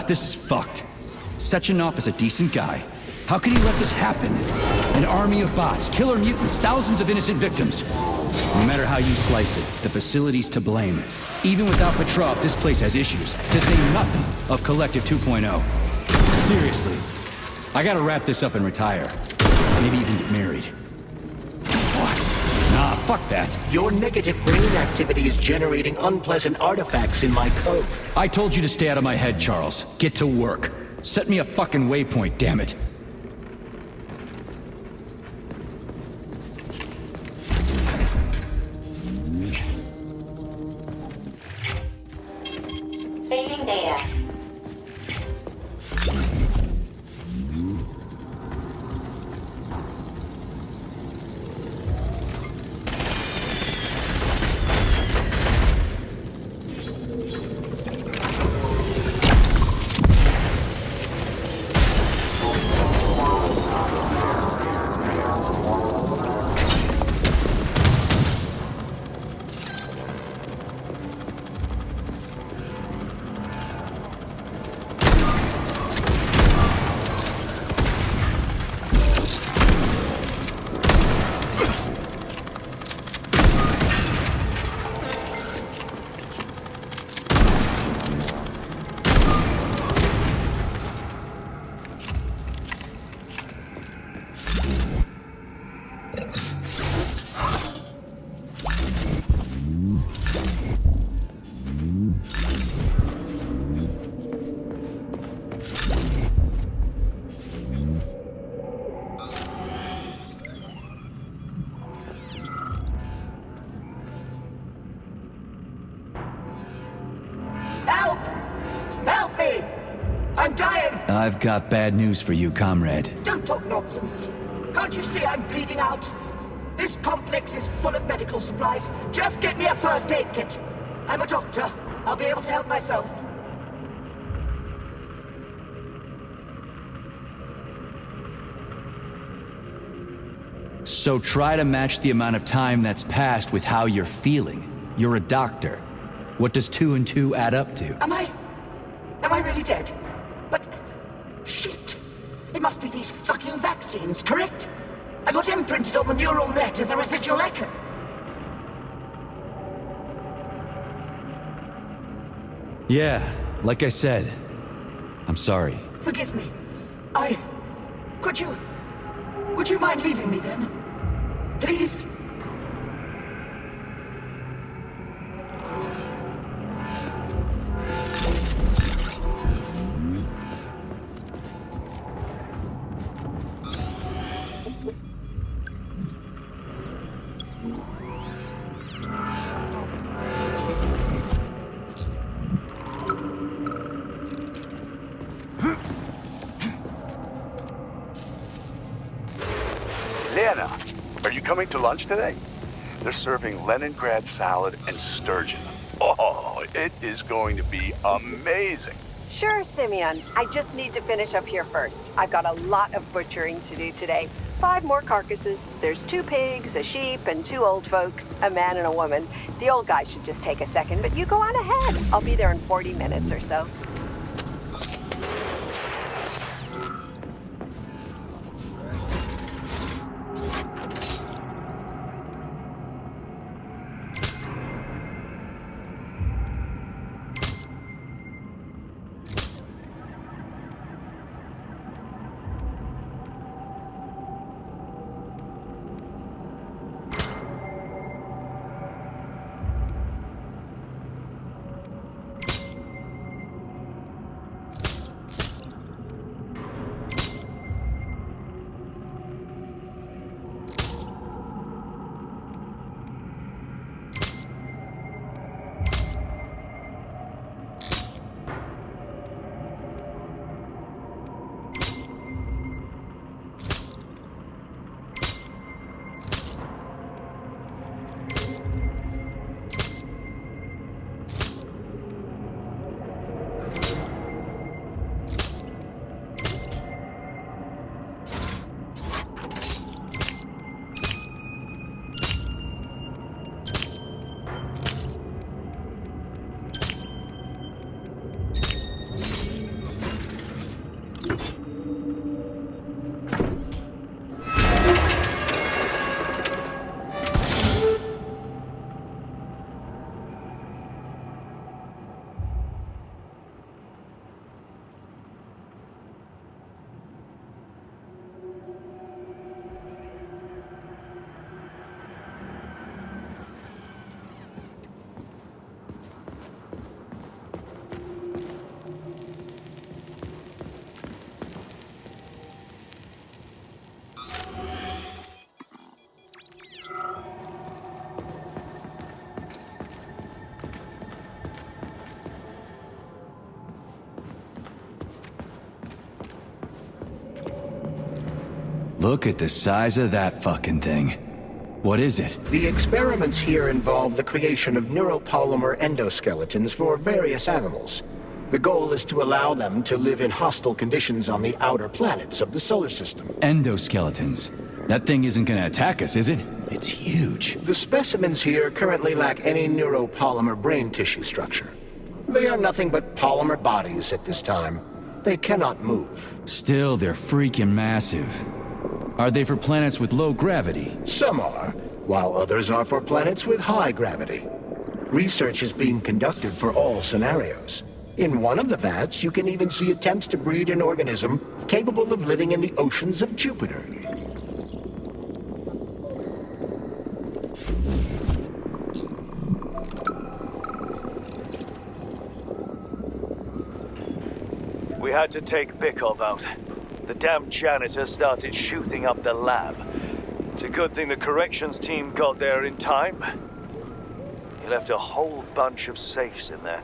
This is fucked. Sechenov is a decent guy. How could he let this happen? An army of bots, killer mutants, thousands of innocent victims. No matter how you slice it, the facility's to blame. Even without Petrov, this place has issues, to say nothing of Collective 2.0. Seriously, I gotta wrap this up and retire. Maybe even get married. What? Nah, fuck that. Your negative brain activity is generating unpleasant artifacts in my code. I told you to stay out of my head, Charles. Get to work. Set me a fucking waypoint, damn it. Saving data. I've got bad news for you, comrade. Don't talk nonsense. Can't you see I'm bleeding out? This complex is full of medical supplies. Just get me a first aid kit. I'm a doctor. I'll be able to help myself. So try to match the amount of time that's passed with how you're feeling. You're a doctor. What does 2 and 2 add up to? Am I really dead? But... shit! It must be these fucking vaccines, correct? I got imprinted on the neural net as a residual echo. Yeah, like I said. I'm sorry. Forgive me. Would you mind leaving me then? Please? Lena, are you coming to lunch today? They're serving Leningrad salad and sturgeon. Oh, it is going to be amazing. Sure, Simeon. I just need to finish up here first. I've got a lot of butchering to do today. 5 more carcasses. There's 2 pigs, a sheep, and 2 old folks, a man and a woman. The old guy should just take a second, but you go on ahead. I'll be there in 40 minutes or so. Look at the size of that fucking thing. What is it? The experiments here involve the creation of neuropolymer endoskeletons for various animals. The goal is to allow them to live in hostile conditions on the outer planets of the solar system. Endoskeletons. That thing isn't gonna attack us, is it? It's huge. The specimens here currently lack any neuropolymer brain tissue structure. They are nothing but polymer bodies at this time. They cannot move. Still, they're freaking massive. Are they for planets with low gravity? Some are, while others are for planets with high gravity. Research is being conducted for all scenarios. In one of the vats, you can even see attempts to breed an organism capable of living in the oceans of Jupiter. We had to take Bikov out. The damn janitor started shooting up the lab. It's a good thing the corrections team got there in time. He left a whole bunch of safes in there.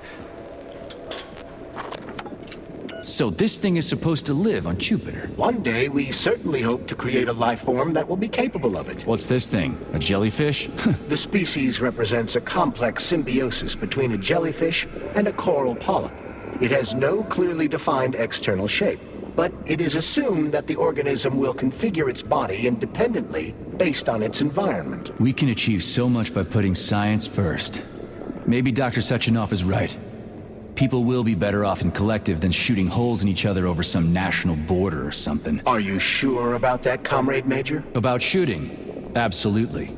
So this thing is supposed to live on Jupiter? One day, we certainly hope to create a life form that will be capable of it. What's this thing? A jellyfish? The species represents a complex symbiosis between a jellyfish and a coral polyp. It has no clearly defined external shape, but it is assumed that the organism will configure its body independently based on its environment. We can achieve so much by putting science first. Maybe Dr. Sechenov is right. People will be better off in collective than shooting holes in each other over some national border or something. Are you sure about that, Comrade Major? About shooting? Absolutely.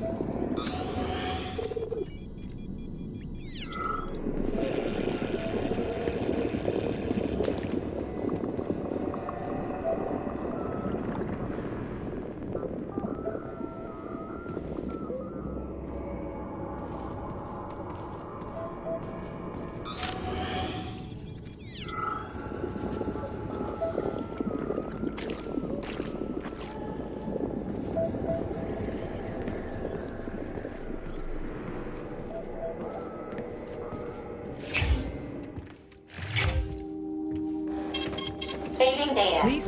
Saving data. Please.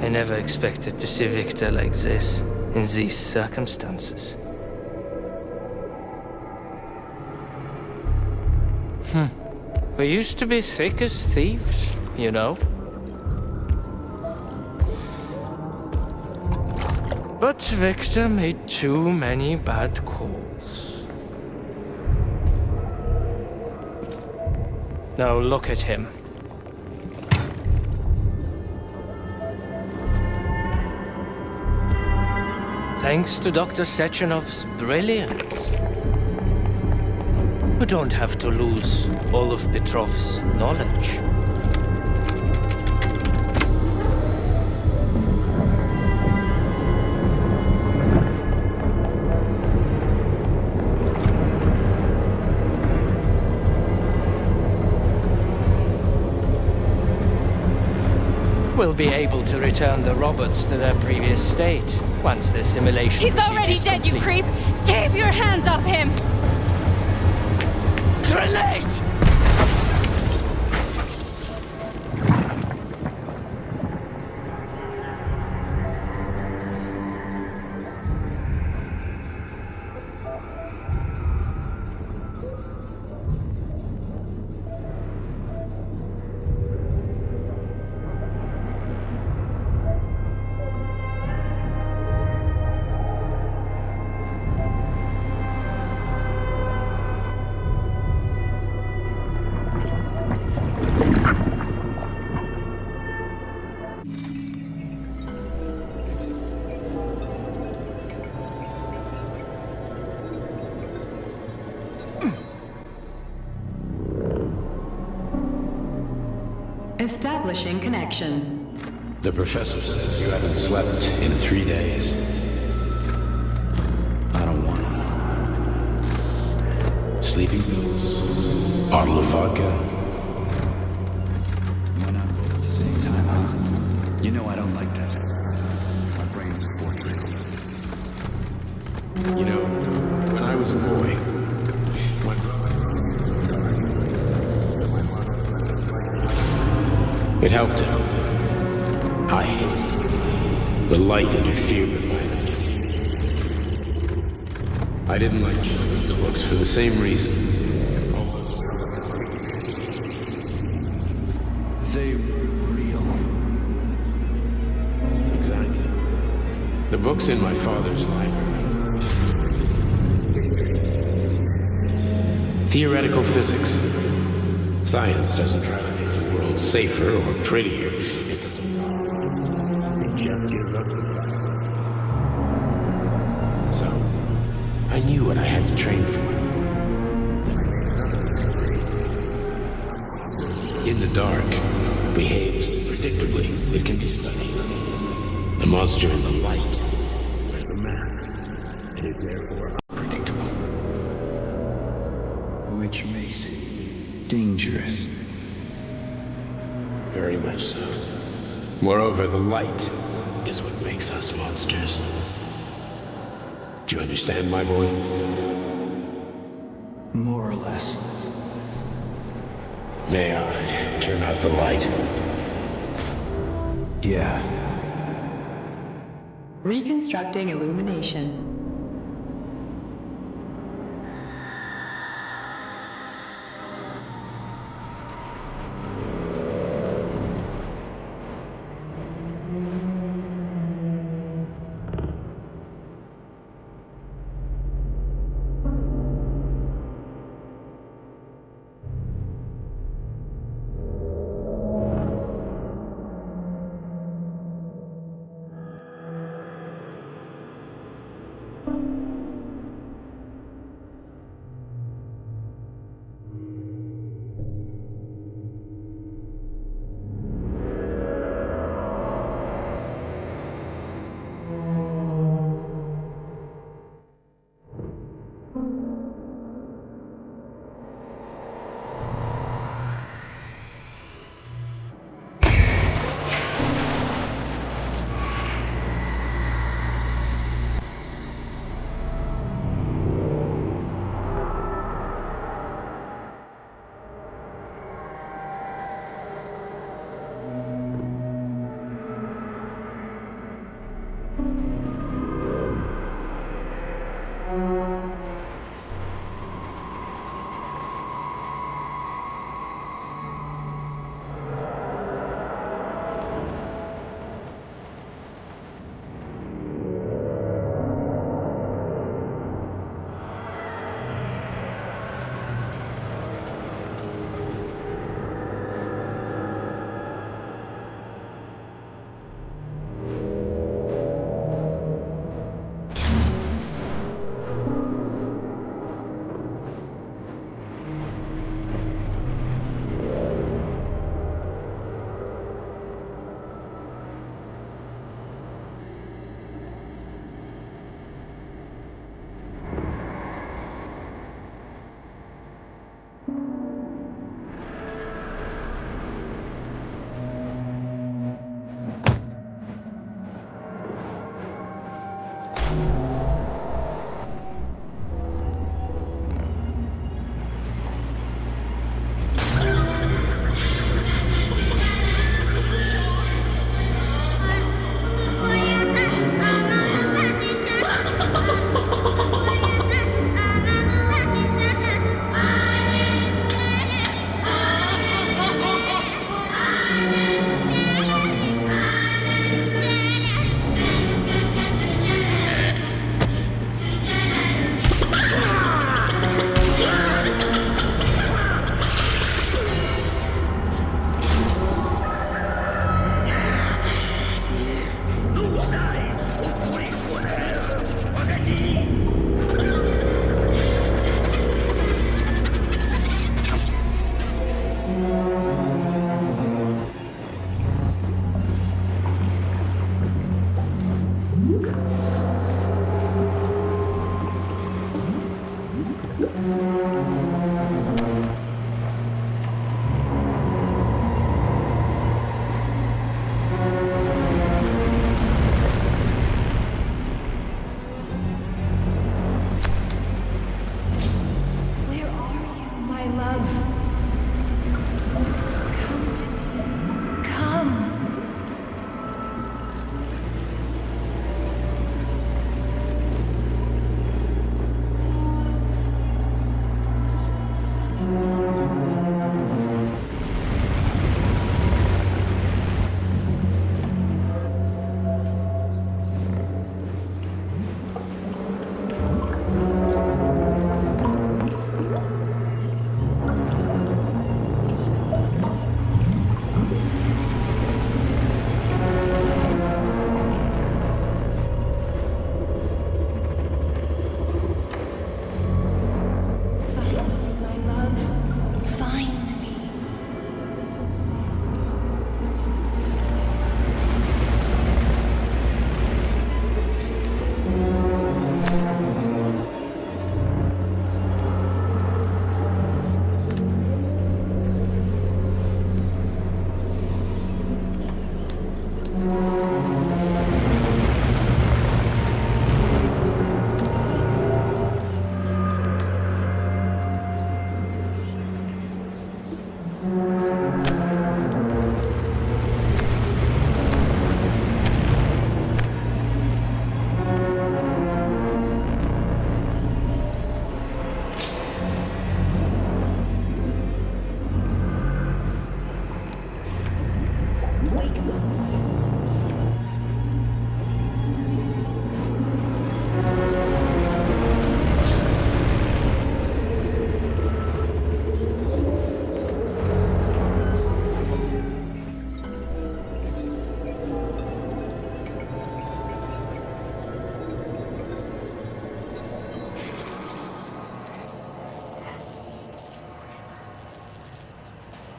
I never expected to see Victor like this, in these circumstances. We used to be thick as thieves, you know. But Victor made too many bad calls. Now look at him. Thanks to Dr. Sechenov's brilliance, we don't have to lose all of Petrov's knowledge. We'll be able to return the robots to their previous state once the simulation He's already dead, you creep! Keep your hands off him! Grenade! Establishing connection. The professor says you haven't slept in 3 days. I don't want them. Sleeping pills? Bottle of vodka? Why not both at the same time, huh? You know I don't like that. My brain's a fortress. You know, when I was a boy, my brother... It helped him. I hated it. The light interfered with my imagination. I didn't like children's books for the same reason. They were real. Exactly. The books in my father's library. Theoretical physics. Science doesn't try to make the world safer or prettier. It doesn't. So, I knew what I had to train for. In the dark, behaves predictably. It can be studied. The monster in the light, where the math, and it therefore unpredictable. Which makes it dangerous. Very much so. Moreover, the light is what makes us monsters. Do you understand, my boy? More or less. May I turn out the light? Yeah. Reconstructing illumination.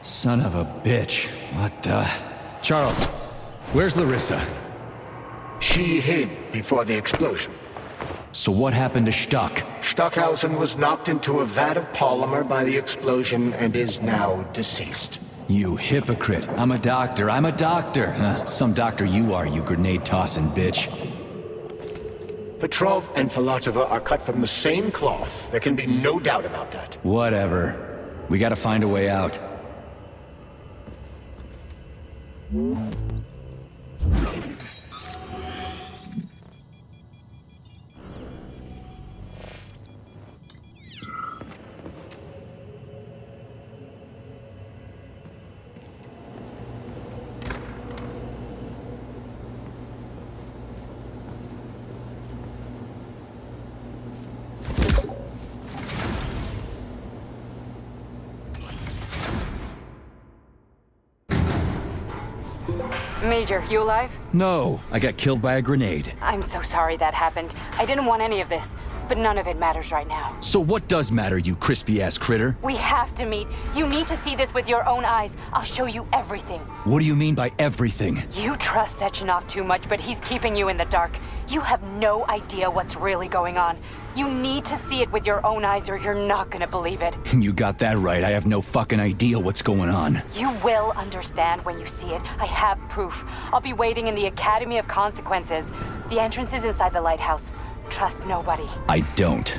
Son of a bitch. What the... Charles, where's Larissa? She hid before the explosion. So what happened to Stuck? Stockhausen was knocked into a vat of polymer by the explosion and is now deceased. You hypocrite. I'm a doctor. Huh, some doctor you are, you grenade-tossing bitch. Petrov and Filatova are cut from the same cloth. There can be no doubt about that. Whatever. We gotta find a way out. Major, you alive? No, I got killed by a grenade. I'm so sorry that happened. I didn't want any of this, but none of it matters right now. So what does matter, you crispy-ass critter? We have to meet. You need to see this with your own eyes. I'll show you everything. What do you mean by everything? You trust Sechenov too much, but he's keeping you in the dark. You have no idea what's really going on. You need to see it with your own eyes or you're not gonna believe it. You got that right. I have no fucking idea what's going on. You will understand when you see it. I have proof. I'll be waiting in the Academy of Consequences. The entrance is inside the lighthouse. Trust nobody. I don't.